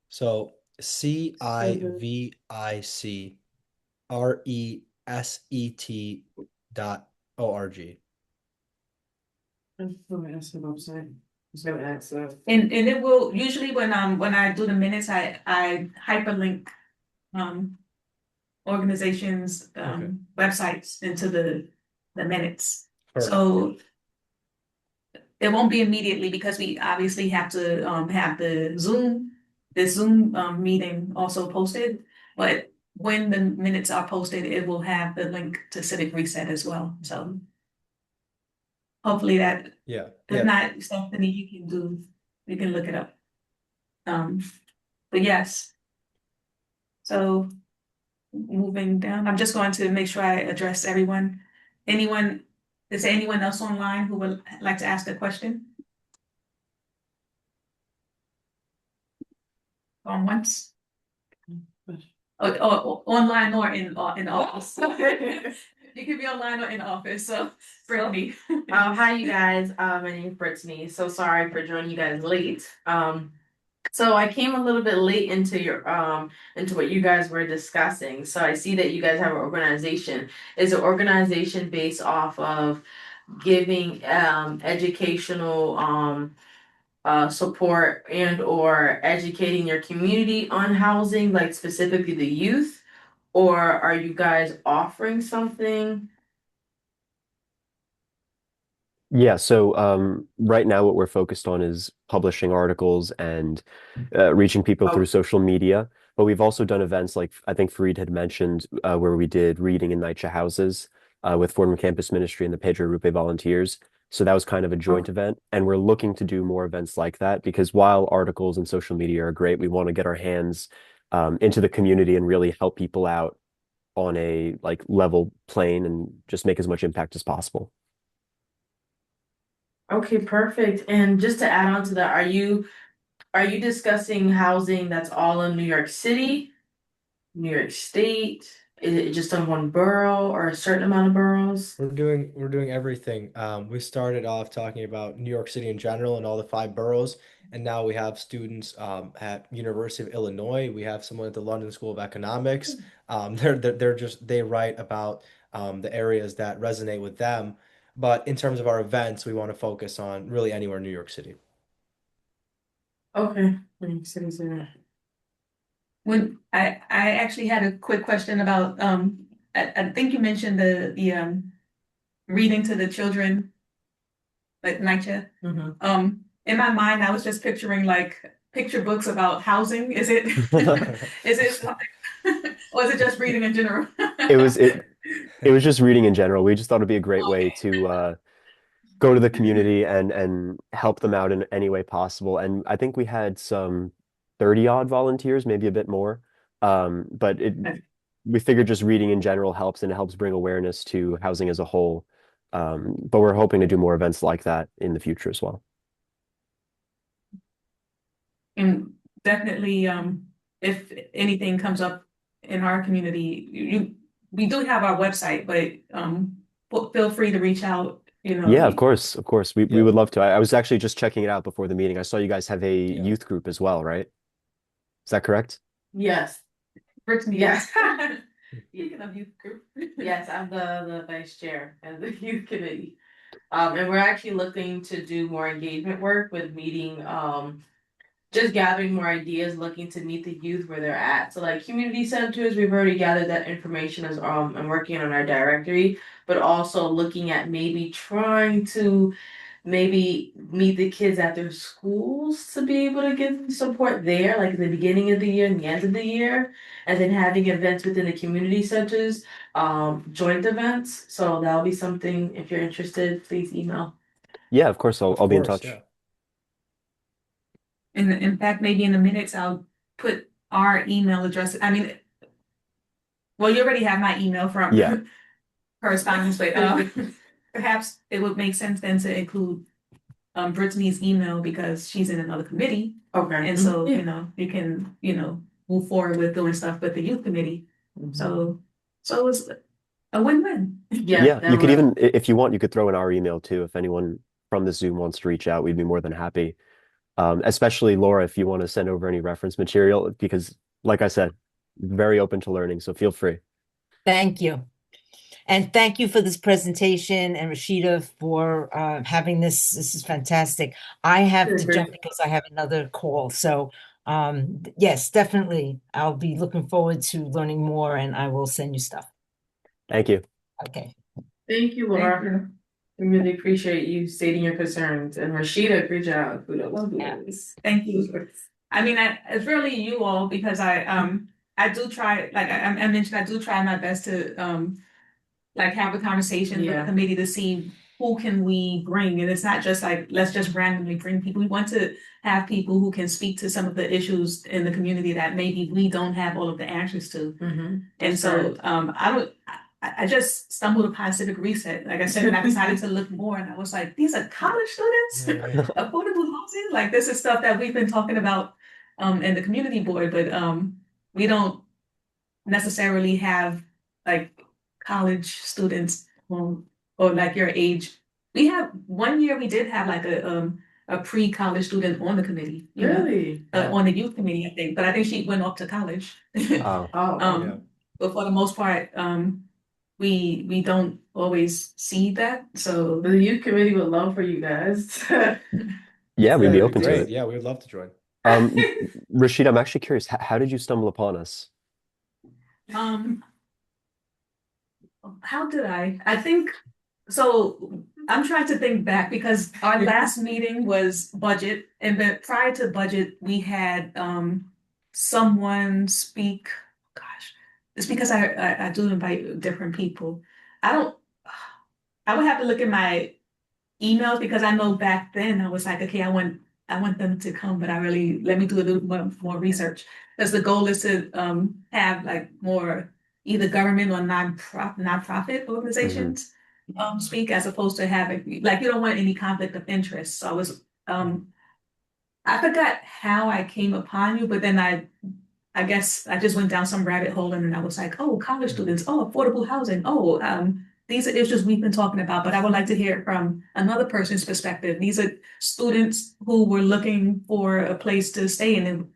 So CIVICRESET.org. That's the website. It's gonna access. And it will usually when I do the minutes, I hyperlink organizations websites into the minutes. Perfect. So it won't be immediately because we obviously have to have the Zoom meeting also posted. But when the minutes are posted, it will have the link to Civic Reset as well. So hopefully that, Yeah. if not, Stephanie, you can look it up. But yes. So moving down, I'm just going to make sure I address everyone. Is there anyone else online who would like to ask a question? On once? Or online or in office. You can be online or in office, so Brittany. Hi you guys, my name is Brittany. So sorry for joining you guys late. So I came a little bit late into into what you guys were discussing. So I see that you guys have an organization. Is the organization based off of giving educational support and or educating your community on housing, like specifically the youth? Or are you guys offering something? Yeah, so right now what we're focused on is publishing articles and reaching people through social media. But we've also done events like I think Fareed had mentioned where we did reading in NYCHA houses with Fordham Campus Ministry and the Pedro Rupe Volunteers. So that was kind of a joint event, and we're looking to do more events like that because while articles and social media are great, we want to get our hands into the community and really help people out on a like level plane and just make as much impact as possible. Okay, perfect. And just to add on to that, are you discussing housing that's all in New York City, New York State? Is it just on one borough or a certain amount of boroughs? We're doing everything. We started off talking about New York City in general and all the 5 boroughs, and now we have students at University of Illinois. We have someone at the London School of Economics. They write about the areas that resonate with them. But in terms of our events, we want to focus on really anywhere in New York City. Okay. New York City's there. When I actually had a quick question about I think you mentioned the reading to the children at NYCHA. Mhm. in my mind, I was just picturing like picture books about housing. Is it, is it, or is it just reading in general? It was it was just reading in general. We just thought it'd be a great way Okay. to go to the community and help them out in any way possible. And I think we had some 30 odd volunteers, maybe a bit more. But we figured just reading in general helps, and it helps bring awareness to housing as a whole. But we're hoping to do more events like that in the future as well. And definitely, if anything comes up in our community, we do have our website, but feel free to reach out, Yeah, of course, of course. We Yeah. would love to. I was actually just checking it out before the meeting. I saw you guys have a Yeah. youth group as well, right? Is that correct? Yes, Brittany. yes. Speaking of youth group. Yes, I'm the vice chair of the youth committee. And we're actually looking to do more engagement work with meeting, just gathering more ideas, looking to meet the youth where they're at. So like community centers, we've already gathered that information as and working on our directory, but also looking at maybe trying to maybe meet the kids at their schools to be able to give them support there, like at the beginning of the year and the end of the year, and then having events within the community centers, joint events. So that'll be something, if you're interested, please email. Yeah, of course. I'll Of be in course, touch. yeah. In fact, maybe in the minutes, I'll put our email address. I mean, well, you already have my email from Yeah. correspondence, but perhaps it would make sense then to include Brittany's email because she's in another committee. Okay. And so, Yeah. you can, move forward with doing stuff with the youth committee. So it's a win-win. Yeah, you could even, if you want, you could throw in our email too. If anyone from the Zoom wants to reach out, we'd be more than happy. Especially Laura, if you want to send over any reference material, because like I said, very open to learning, so feel free. Thank you. And thank you for this presentation, and Rashida for having this. This is fantastic. I have to Sure. jump because I have another call. So yes, definitely. I'll be looking forward to learning more, and I will send you stuff. Thank you. Okay. Thank you, Laura. We really appreciate you stating your concerns, and Rashida, great job. Kudos. Thank you. I mean, it's really you all because I do try, like I mentioned, I do try my best to like have a conversation with the Yeah. committee to see who can we bring, and it's not just like let's just randomly bring people. We want to have people who can speak to some of the issues in the community that maybe we don't have all of the answers to. And so I just stumbled upon Civic Reset, like I said, and I decided to look more, and I was like, these are college students, affordable housing. Like this is stuff that we've been talking about in the community board, but we don't necessarily have like college students or like your age. We have 1 year we did have like a pre-college student on the committee, Really? on the youth committee, I think, but I think she went off to college. Oh, Yeah. But for the most part, we don't always see that. So The youth committee would love for you guys. yeah, we'd be So open to Great. it. Yeah, we would love to join. Rashida, I'm actually curious, how did you stumble upon us? how did I think so. I'm trying to think back because our last meeting was budget, and then prior to budget, we had someone speak. Gosh, it's because I do invite different people. I don't. I would have to look at my emails because I know back then I was like, okay, I want them to come, but let me do a little more research. Because the goal is to have like more either government or nonprofit organizations speak, as opposed to having like you don't want any conflict of interest. So I was I forgot how I came upon you, but then I guess I just went down some rabbit hole and then I was like, oh, college students, oh, affordable housing, oh, these are issues we've been talking about, but I would like to hear it from another person's perspective. These are students who were looking for a place to stay in, and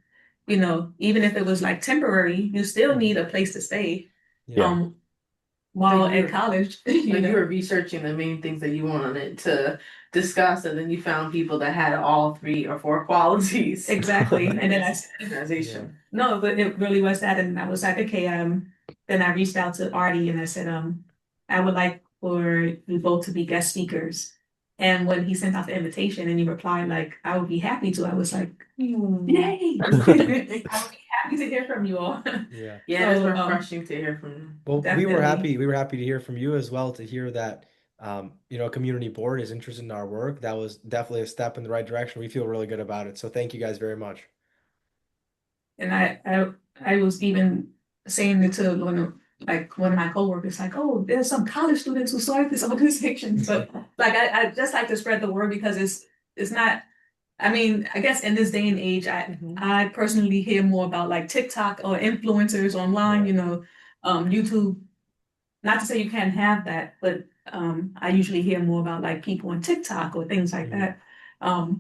even if it was like temporary, you still need a place to stay. Yeah. While So in college, Like you were researching the main things that you wanted to discuss, and then you found people that had all 3 or 4 qualities. exactly. And then Organization. no, but it really was that, and I was like, okay, then I reached out to Artie and I said, I would like for you both to be guest speakers. And when he sent out the invitation and you replied like, I would be happy to, I was like, yay! I would be happy to hear from you all. Yeah. Yeah, it's So, refreshing to hear from them. Well, Definitely. we were happy to hear from you as well, to hear that community board is interested in our work. That was definitely a step in the right direction. We feel really good about it. So thank you guys very much. And I was even saying it to one of my coworkers, like, oh, there's some college students who started this organization. So like I just like to spread the word because it's not, I mean, I guess in this day and age, I personally hear more about like TikTok or influencers online, Yeah. YouTube. Not to say you can't have that, but I usually hear more about like people on TikTok or things like Mhm. that.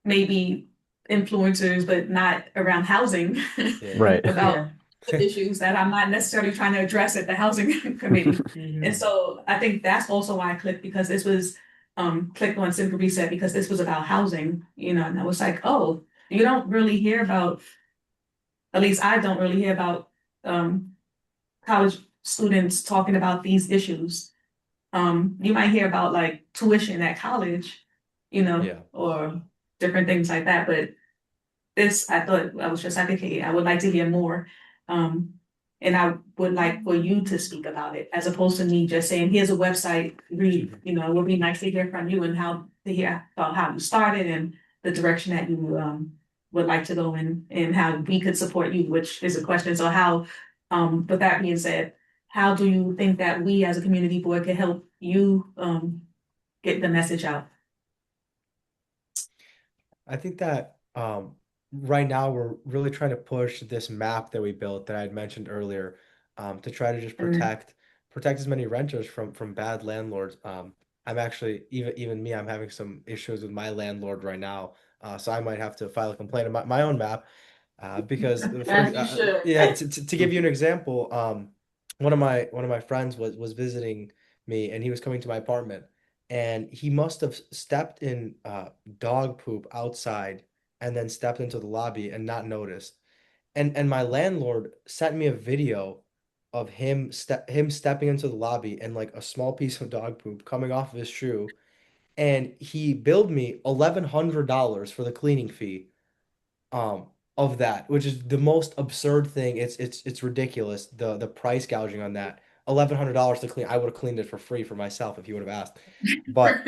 Maybe influencers, but not around housing. Yeah. Right. About issues that I'm not necessarily trying to address at the housing committee. And so I think that's also why I clicked, because this was clicked on Simple Reset because this was about housing, and I was like, oh, you don't really hear about, at least I don't really hear about college students talking about these issues. You might hear about like tuition at college, Yeah. or different things like that, but this, I thought I was just like, okay, I would like to hear more. And I would like for you to speak about it as opposed to me just saying, here's a website, read, it would be nice to hear from you and how to hear about how you started and the direction that you would like to go in and how we could support you, which is a question. So how, with that being said, how do you think that we as a community board can help you get the message out? I think that right now we're really trying to push this map that we built that I had mentioned earlier, to try to just Mm. protect as many renters from bad landlords. I'm actually, even me, I'm having some issues with my landlord right now, so I might have to file a complaint about my own map, because As you should. yeah, to give you an example, one of my friends was visiting me, and he was coming to my apartment, and he must have stepped in dog poop outside and then stepped into the lobby and not noticed. And my landlord sent me a video of him stepping into the lobby and like a small piece of dog poop coming off of his shoe, and he billed me $1,100 for the cleaning fee um of that, which is the most absurd thing. It's ridiculous, the price gouging on that. $1,100 to clean. I would have cleaned it for free for myself if you would have asked. But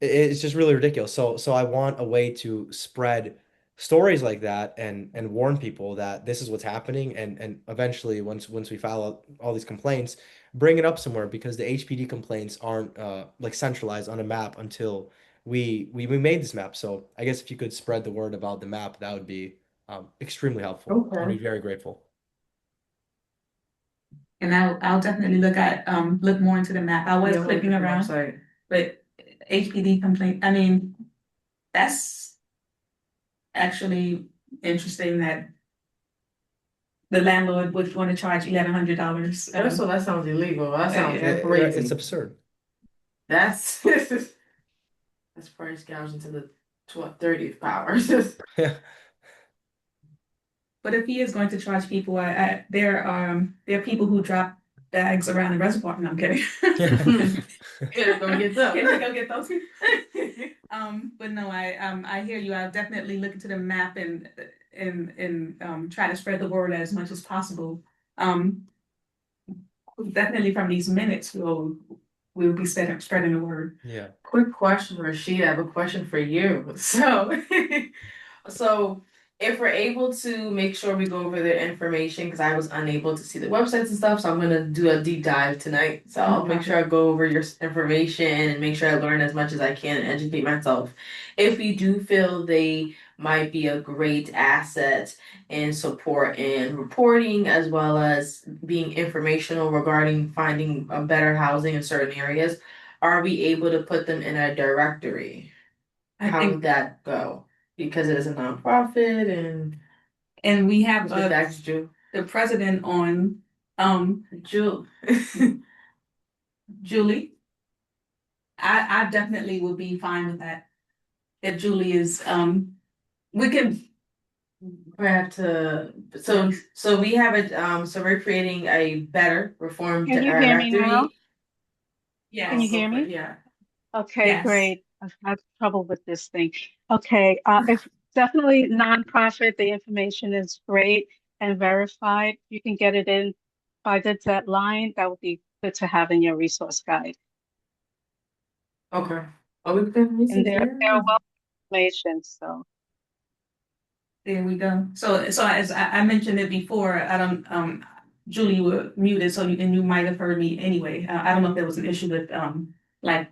it's just really ridiculous. So I want a way to spread stories like that and warn people that this is what's happening, and eventually once we file all these complaints, bring it up somewhere, because the HPD complaints aren't like centralized on a map until we made this map. So I guess if you could spread the word about the map, that would be extremely helpful. I'd be Okay. very grateful. And I'll definitely look more into the map. I was Yeah, clicking look at the around, website. but HPD complaint, I mean, that's actually interesting that the landlord would want to charge $1,100. So that sounds illegal. That sounds Yeah. crazy. It's absurd. That's that's price gouging to the 30th power. Yeah. But if he is going to charge people, there are people who drop bags around the reservoir. No, I'm kidding. Yeah, go get them. Can we go get those? But no, I hear you. I'll definitely look into the map and try to spread the word as much as possible. Definitely from these minutes, we'll be spreading the word. Yeah. Quick question, Rashid. I have a question for you. So if we're able to make sure we go over the information, because I was unable to see the websites and stuff, so I'm gonna do a deep dive tonight. So I'll make sure I go over your information and make sure I learn as much as I can and educate myself. If you do feel they might be a great asset in support and reporting, as well as being informational regarding finding a better housing in certain areas, are we able to put them in a directory? I How think, would that go? Because it is a nonprofit and we have and that's Jew. the president on, Jew. Julie. I definitely would be fine with that. If Julie is, we can, We have to, so we have it, so we're creating a better reformed Can you hear me now? directory. yes. Can you hear me? Yeah. Okay, Yes. great. I've had trouble with this thing. Okay, if definitely nonprofit, the information is great and verified. You can get it in by the deadline. That would be good to have in your resource guide. Okay. Oh, we can And see they're well information, so There we go. So as I mentioned it before, I don't, Julie, you were muted, so and you might have heard me anyway. I don't know if there was an issue with, like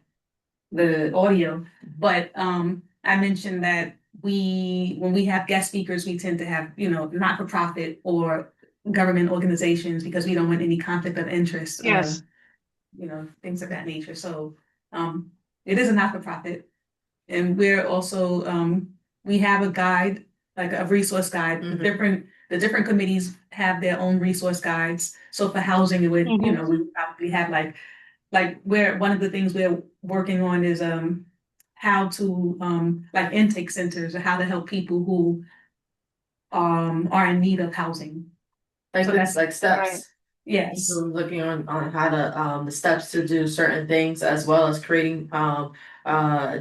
the audio, but, I mentioned that when we have guest speakers, we tend to have, not-for-profit or government organizations because we don't want any conflict of interest. yes. Things of that nature. So, it is a not-for-profit. And we're also, we have a guide, like a resource guide. The different committees have their own resource guides. So for housing, it would, we would probably have like where one of the things we're working on is how to like intake centers or how to help people who are in need of housing. like So that's that's like steps. Right. Yes. So looking on how to the steps to do certain things as well as creating a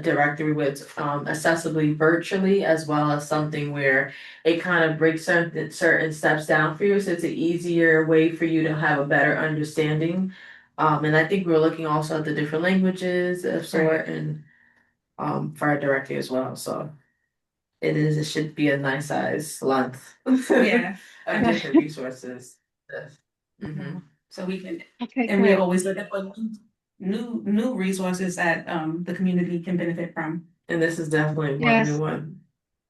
directory with accessibly virtually as well as something where it kind of breaks certain steps down for you, so it's an easier way for you to have a better understanding. And I think we're looking also at the different languages of sort and for our directory as well. So it should be a nice size length Yeah. of different resources. Mm-hmm. So we can, Okay, and we're great. always looking for new resources that the community can benefit from. And this is definitely one Yes. new one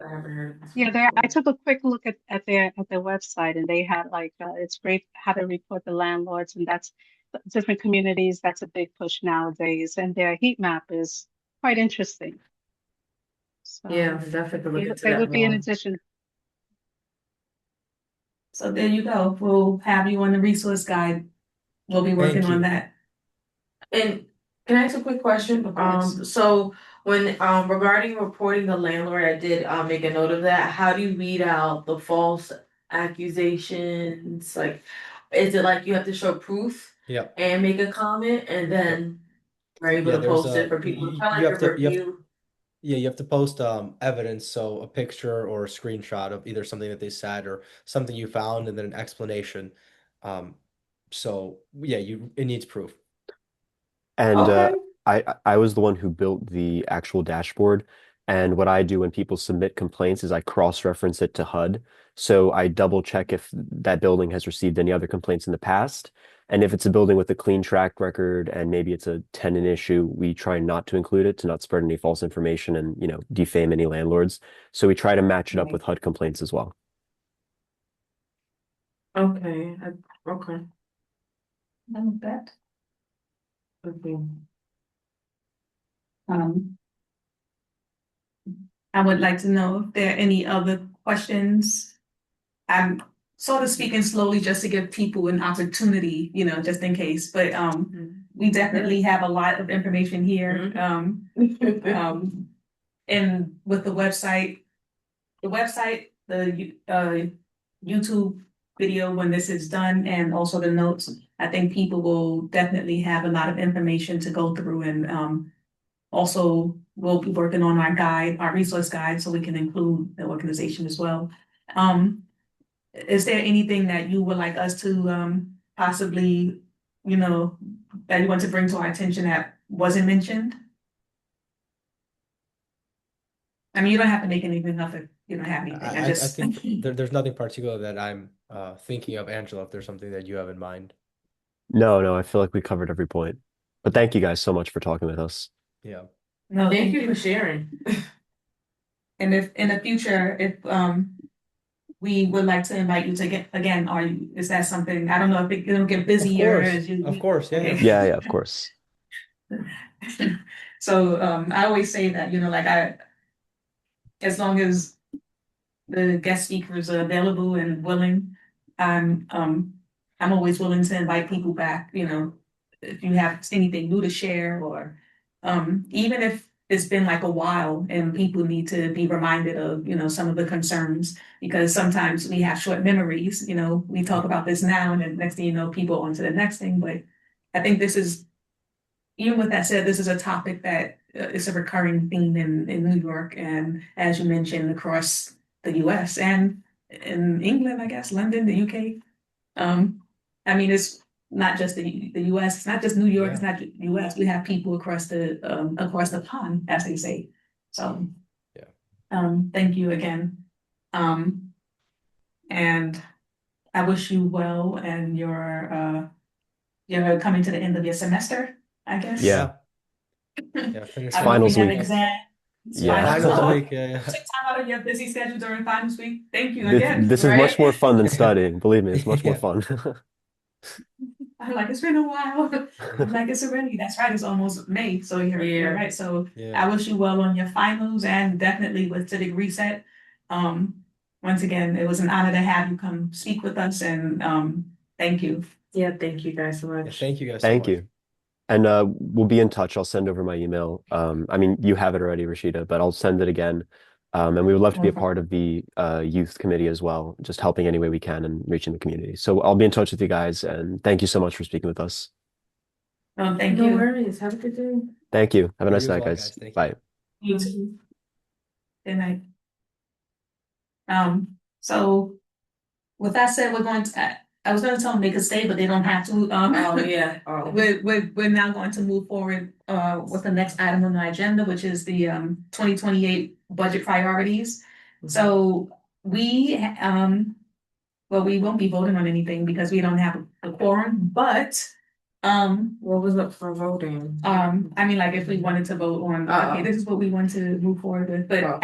I haven't heard. Yeah, I took a quick look at their website, and they had like it's great how to report the landlords, and that's different communities. That's a big push nowadays, and their heat map is quite interesting. So Yeah, definitely look into they that would be an more. addition. So there you go. We'll have you on the resource guide. We'll be working Thank on you. that. And can I ask a quick question? Of course. So when regarding reporting the landlord, I did make a note of that. How do you weed out the false accusations? Like, is it like you have to show proof Yep. and make a comment and then we're able Yeah, to there's post it for people to kind of you like have a to review? you have to post evidence, so a picture or a screenshot of either something that they said or something you found, and then an explanation. So yeah, it needs proof. And Okay. I was the one who built the actual dashboard. And what I do when people submit complaints is I cross-reference it to HUD. So I double check if that building has received any other complaints in the past. And if it's a building with a clean track record and maybe it's a tenant issue, we try not to include it to not spread any false information and, defame any landlords. So we try to match it up with HUD complaints as well. Okay. Okay. None of that. Okay. I would like to know if there are any other questions. I'm sort of speaking slowly just to give people an opportunity, just in case, but we definitely have a lot of information here. And with the website, the YouTube video when this is done, and also the notes, I think people will definitely have a lot of information to go through, and also we'll be working on our resource guide, so we can include the organization as well. Is there anything that you would like us to possibly, that you want to bring to our attention that wasn't mentioned? I mean, you don't have to make anything up if you don't have anything. I think there's nothing particular that I'm thinking of, Angela, if there's something that you have in mind. No, I feel like we covered every point. But thank you guys so much for talking with us. Yeah. No, Thank you for sharing. And if in the future, if we would like to invite you to again, is that something, I don't know if it'll get busier as you. Of course, yeah. Okay. Yeah, of course. So I always say that, as long as the guest speakers are available and willing, I'm always willing to invite people back, if you have anything new to share, or even if it's been like a while and people need to be reminded of, some of the concerns, because sometimes we have short memories, we talk about this now and then next thing you know, people on to the next thing. But I think even with that said, this is a topic that it's a recurring theme in New York, and as you mentioned, across the US and in England, I guess, London, the UK. I mean, it's not just the US, it's not just New York, it's not just US. We have people across the pond, as they say. So, Yeah. thank you again. And I wish you well, and you're coming to the end of your semester, I guess. Yeah. Yeah, fingers I hope Finals you have week. exams. Yeah. Finals Oh, week, yeah. Take time out of your busy schedule during finals week. Thank you This, again. this is much Right? more fun than studying. Believe me, it's much more Yeah. fun. I'm like, it's been a while. I'm like, it's already, that's right, it's almost May, so you're Yeah. right. So Yeah. I wish you well on your finals and definitely with Civic Reset. Once again, it was an honor to have you come speak with us, and thank you. Yeah, thank you guys so Yeah, much. thank you guys so Thank much. you. And we'll be in touch. I'll send over my email. I mean, you have it already, Rashida, but I'll send it again. And we would love to be a Okay. part of the youth committee as well, just helping any way we can and reaching the community. So I'll be in touch with you guys, and thank you so much for speaking with us. Thank No you. worries. Have a good day. Thank you. Have a You nice as night, well, guys. guys. Thank you. Bye. You too. Good night. So with that said, we're going to, I was going to tell them they could stay, but they don't have to. Oh, yeah. Oh. We're now going to move forward with the next item on the agenda, which is the 2028 budget priorities. So we we won't be voting on anything because we don't have a quorum, but What was up for voting? I mean, like if we wanted to vote on, okay, Uh-oh. this is what we want to move forward with, but Oh.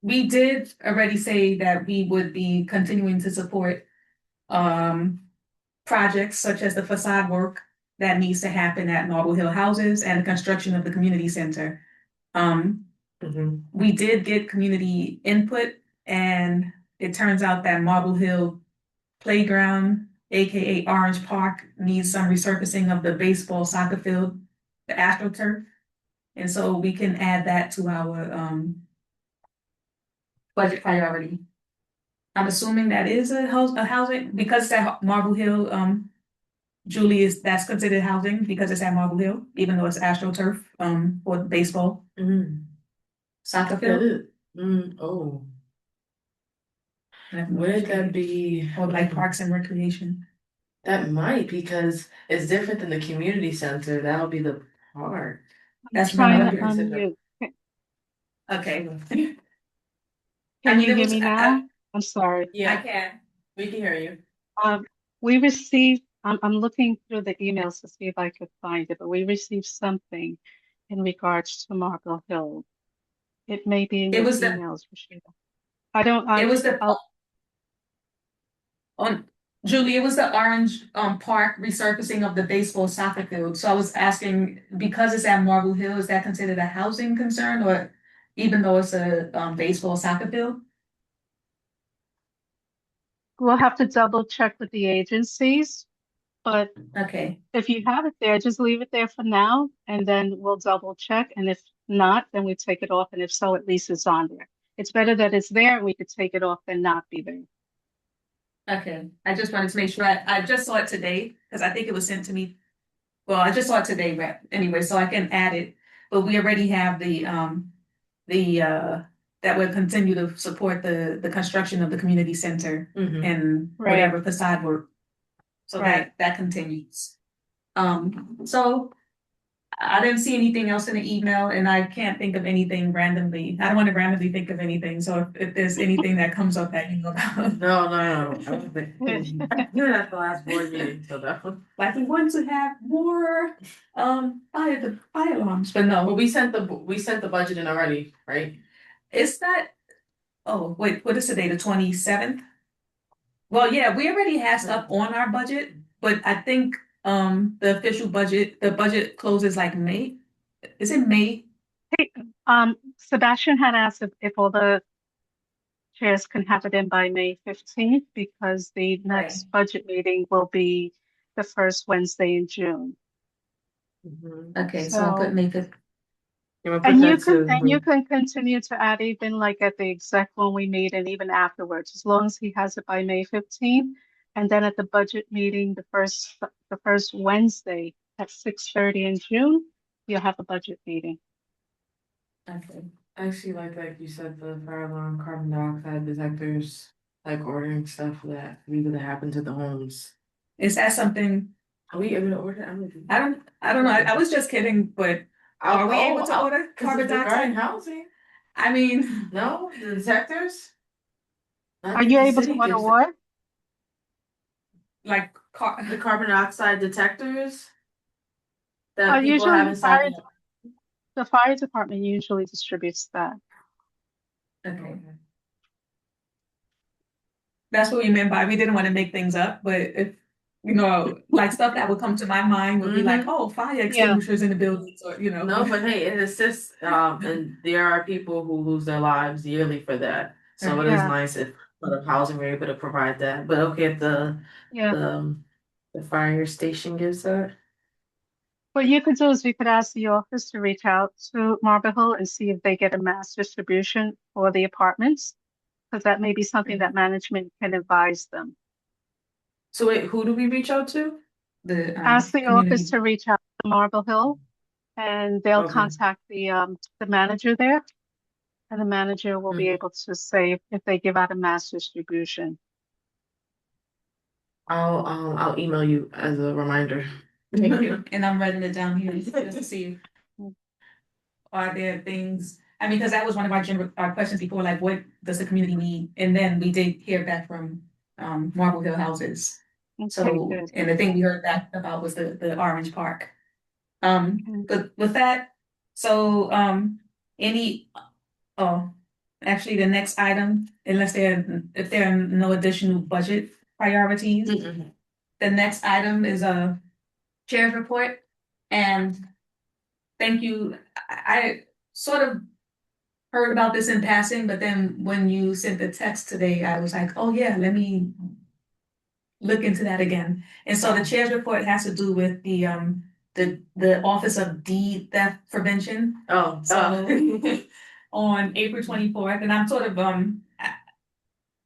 we did already say that we would be continuing to support projects such as the facade work that needs to happen at Marble Hill Houses and the construction of the community center. We did get community input, and it turns out that Marble Hill Playground, aka Orange Park, needs some resurfacing of the baseball soccer field, the AstroTurf. And so we can add that to our budget priority. I'm assuming that is a housing, because that Marble Hill, Julie, that's considered housing because it's at Marble Hill, even though it's AstroTurf, for baseball, soccer field. Oh, would that be? Or like Parks and Recreation. That might, because it's different than the community center. That'll be the park. That's Trying my to understanding. unmute. Okay. Can mean, you it hear was- me now? I'm sorry. I can. We can hear you. We received, I'm looking through the emails to see if I could find it, but we received something in regards to Marble Hill. It may be in It your was the- emails, Rashida. I don't, It was the I'll- on Julie, it was the Orange Park resurfacing of the baseball soccer field. So I was asking, because it's at Marble Hill, is that considered a housing concern, or even though it's a baseball soccer field? we'll have to double check with the agencies, but Okay. if you have it there, just leave it there for now, and then we'll double check, and if not, then we take it off, and if so, at least it's on there. It's better that it's there, and we could take it off than not be there. Okay, I just wanted to make sure, I just saw it today, because I think it was sent to me. Well, I just saw it today, but anyway, so I can add it, but we already have that would continue to support the construction of the community center and Right. whatever facade work. So Right. that continues. So I didn't see anything else in the email, and I can't think of anything randomly. I don't want to randomly think of anything, so if there's anything that comes up that you know about. No. I don't think. That's the last board meeting, so no. Like we want to have more fire alarms, but no, But we sent the budget in already, right? it's not. Oh wait, what is today? The 27th? Well, yeah, we already had stuff on our budget, but I think the official budget, the budget closes like May. Is it May? Sebastian had asked if all the chairs can have it in by May 15th, because the next budget meeting will be the first Wednesday in June. Okay, so I'll put So- May 5th. And you can continue to add even like at the exec when we meet and even afterwards, as long as he has it by May 15th. And then at the budget meeting, the first Wednesday at 6:30 in June, you'll have a budget meeting. Okay. Actually, like you said, the fire alarm, carbon dioxide detectors, like ordering stuff that really gonna happen to the homes. Is that something, Are we able to order? I don't know, I was just kidding, but are we able to order carbon Regarding dioxide? housing, I mean, no, the detectors? I Are think you the able to city order gives what? like, the carbon dioxide detectors that people Usually have the inside. the fire department usually distributes that. okay. That's what we meant by, we didn't want to make things up, but if, you know, like stuff that would come to my mind would be like, oh, fire extinguishers in the buildings, or, you know. No, but hey, it assists, and there are people who lose their lives yearly for that. So it is Yeah. nice if the housing we're able to provide that. But okay, if Yeah. the fire station gives that. What you could do is you could ask the office to reach out to Marble Hill and see if they get a mass distribution for the apartments, because that may be something that management can advise them. So wait, who do we reach out to? The Ask the community. office to reach out to Marble Hill, and they'll Okay. contact the manager there, and the manager will be able to say if they give out a mass distribution. I'll email you as a reminder. Thank you. And I'm writing it down here just to see. Are there things, I mean, because that was one of our questions before, like, what does the community need? And then we did hear back from Marble Hill Houses. Okay, So, good. and the thing we heard back about was the Orange Park. Okay. But with that, so actually the next item, unless if there are no additional budget priorities, the next item is a chair's report. And thank you. I sort of heard about this in passing, but then when you sent the text today, I was like, oh yeah, let me look into that again. And so the chair's report has to do with the Office of Deed Theft Prevention. Oh, So on April 24th, and I'm sort of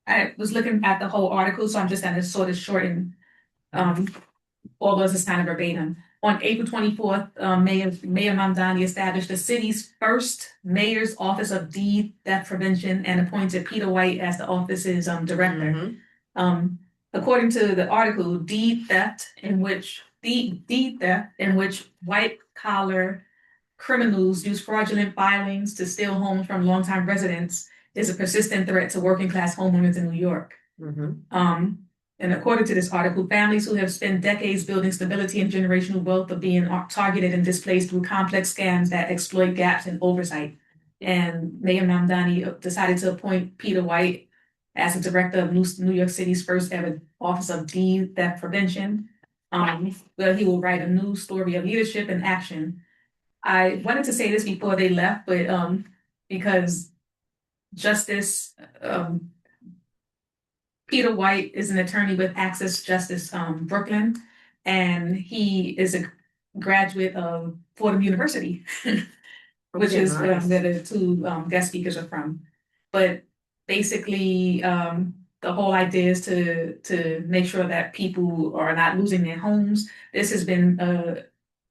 I was looking at the whole article, so I'm just gonna sort of shorten all those is kind of verbatim. On April 24th, Mayor Mamdani established the city's first mayor's Office of Deed Theft Prevention and appointed Peter White as the office's director. According to the article, deed theft in which white collar criminals use fraudulent filings to steal homes from longtime residents is a persistent threat to working class homeowners in New York. And according to this article, families who have spent decades building stability and generational wealth are being targeted and displaced through complex scams that exploit gaps in oversight. And Mayor Mamdani decided to appoint Peter White as the director of New York City's first ever Office of Deed Theft Prevention. Where he will write a new story of leadership and action. I wanted to say this before they left, but because Justice Peter White is an attorney with Access Justice Brooklyn, and he is a graduate of Fordham University, which is where the two guest speakers are from. But basically, the whole idea is to make sure that people are not losing their homes. This has been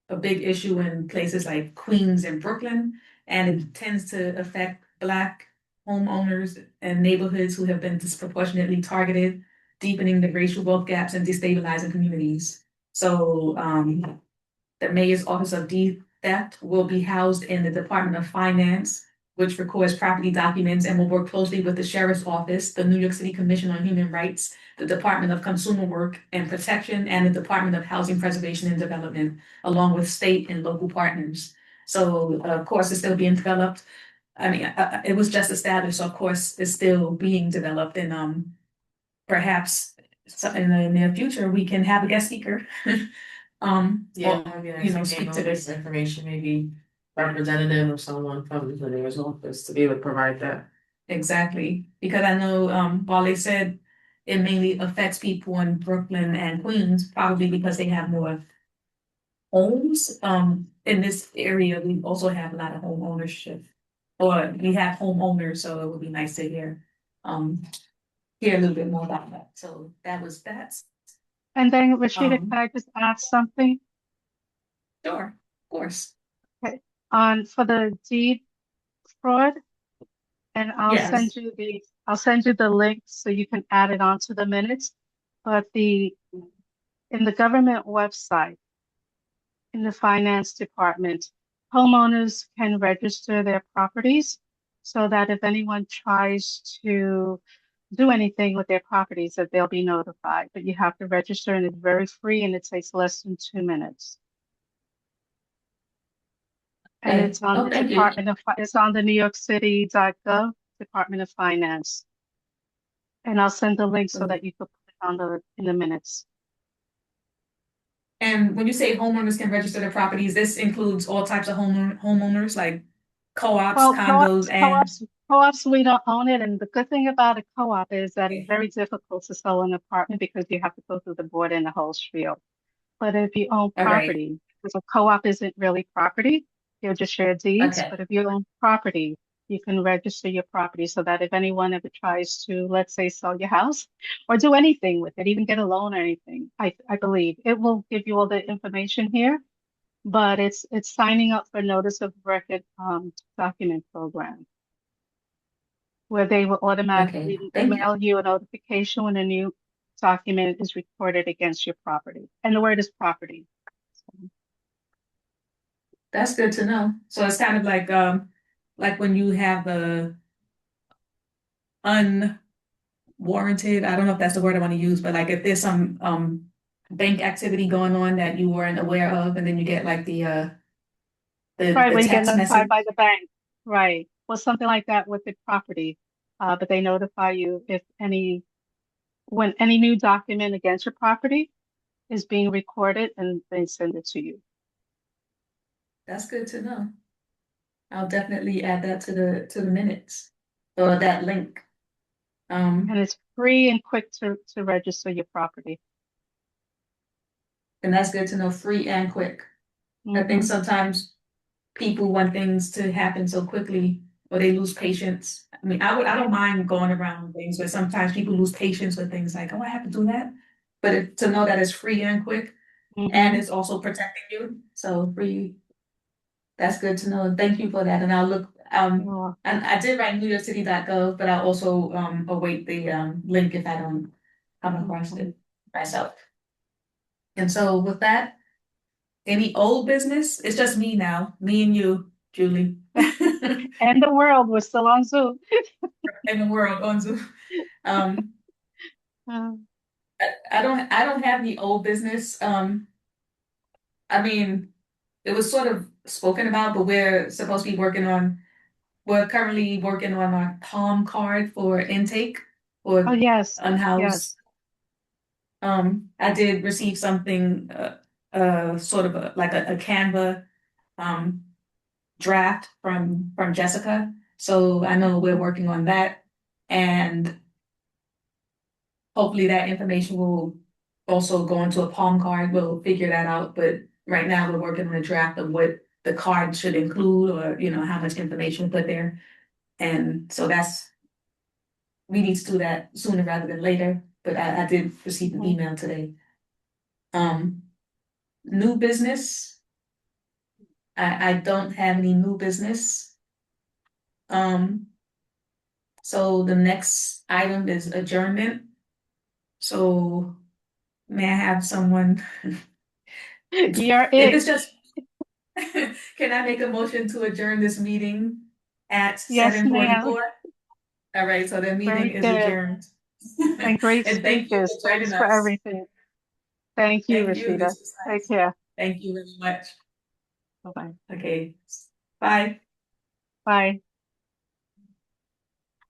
a big issue in places like Queens and Brooklyn, and it tends to affect Black homeowners and neighborhoods who have been disproportionately targeted, deepening the racial wealth gaps and destabilizing communities. So the Mayor's Office of Deed Theft will be housed in the Department of Finance, which records property documents and will work closely with the Sheriff's Office, the New York City Commission on Human Rights, the Department of Consumer Work and Protection, and the Department of Housing Preservation and Development, along with state and local partners. So, of course, it's still being developed. I mean, it was just established, so of course, it's still being developed, and perhaps in the near future, we can have a guest speaker. Speak to this information, maybe representative or someone from the mayor's office to be able to provide that. Exactly, because I know while they said it mainly affects people in Brooklyn and Queens, probably because they have more homes. In this area, we also have a lot of home ownership, or we have homeowners, so it would be nice to hear a little bit more about that. So that was that. And then, Rashida, can I just add something? Sure, of course. for the deed fraud, and I'll Yes. send you the link so you can add it onto the minutes. But in the government website, in the finance department, homeowners can register their properties so that if anyone tries to do anything with their properties, that they'll be notified. But you have to register, and it's very free, and it takes less than 2 minutes. And Okay. it's on Oh, the thank you. it's on the NewYorkCity.gov Department of Finance. And I'll send the link so that you can put it on in the minutes. And when you say homeowners can register their properties, this includes all types of homeowners, like co-ops, Well, condos, and co-ops, we don't own it. And the good thing about a co-op is that it's very difficult to sell an apartment because you have to go through the board and the whole spiel. But if you own all right. property, because a co-op isn't really property, you'll just share deeds. Okay. But if you own property, you can register your property so that if anyone ever tries to, let's say, sell your house or do anything with it, even get a loan or anything, I believe it will give you all the information here. But it's signing up for notice of record document program, where they will automatically Okay. Thank you. email you a notification when a new document is recorded against your property. And the word is property. That's good to know. So it's kind of like when you have a unwarranted, I don't know if that's the word I want to use, but like if there's some bank activity going on that you weren't aware of, and then you get like Right, the when you get text message. notified by the bank. Right. Well, something like that with the property. But they notify you when any new document against your property is being recorded, and they send it to you. That's good to know. I'll definitely add that to the minutes or that link. And it's free and quick to register your property. And that's good to know, free and quick. I think Mhm. sometimes people want things to happen so quickly or they lose patience. I mean, I don't mind going around things, but sometimes people lose patience with things like, oh, I have to do that. But to know that it's free and quick and Mhm. it's also protecting you. So free, that's good to know. Thank you for that. And I'll look, Yeah. and I did write NewYorkCity.gov, but I'll also await the link if I don't come across it myself. And so with that, any old business? It's just me now, me and you, Julie. And the world, we're still on Zoom. In the world on Zoom. Um, Um, I don't have the old business. I mean, it was sort of spoken about, but we're currently working on our Palm card for intake oh for yes, unhoused. yes. I did receive something, sort of like a Canva, um, draft from Jessica. So I know we're working on that, and hopefully that information will also go into a Palm card. We'll figure that out. But right now we're working on a draft of what the card should include, or how much information to put there. And so we need to do that sooner rather than later. But I did receive an Mhm. email today. New business. I don't have any new business. So the next item is adjournment. So may I have someone, You're if it. it's just, can I make a motion to adjourn this meeting at Yes, ma'am. 7:44? All right, so the meeting Very is good. adjourned. And great And thank you speakers. for joining Thanks for us. everything. Thank you, Thank you. Rashida. This was Take nice. care. Thank you very much. Bye-bye. Okay, bye. Bye.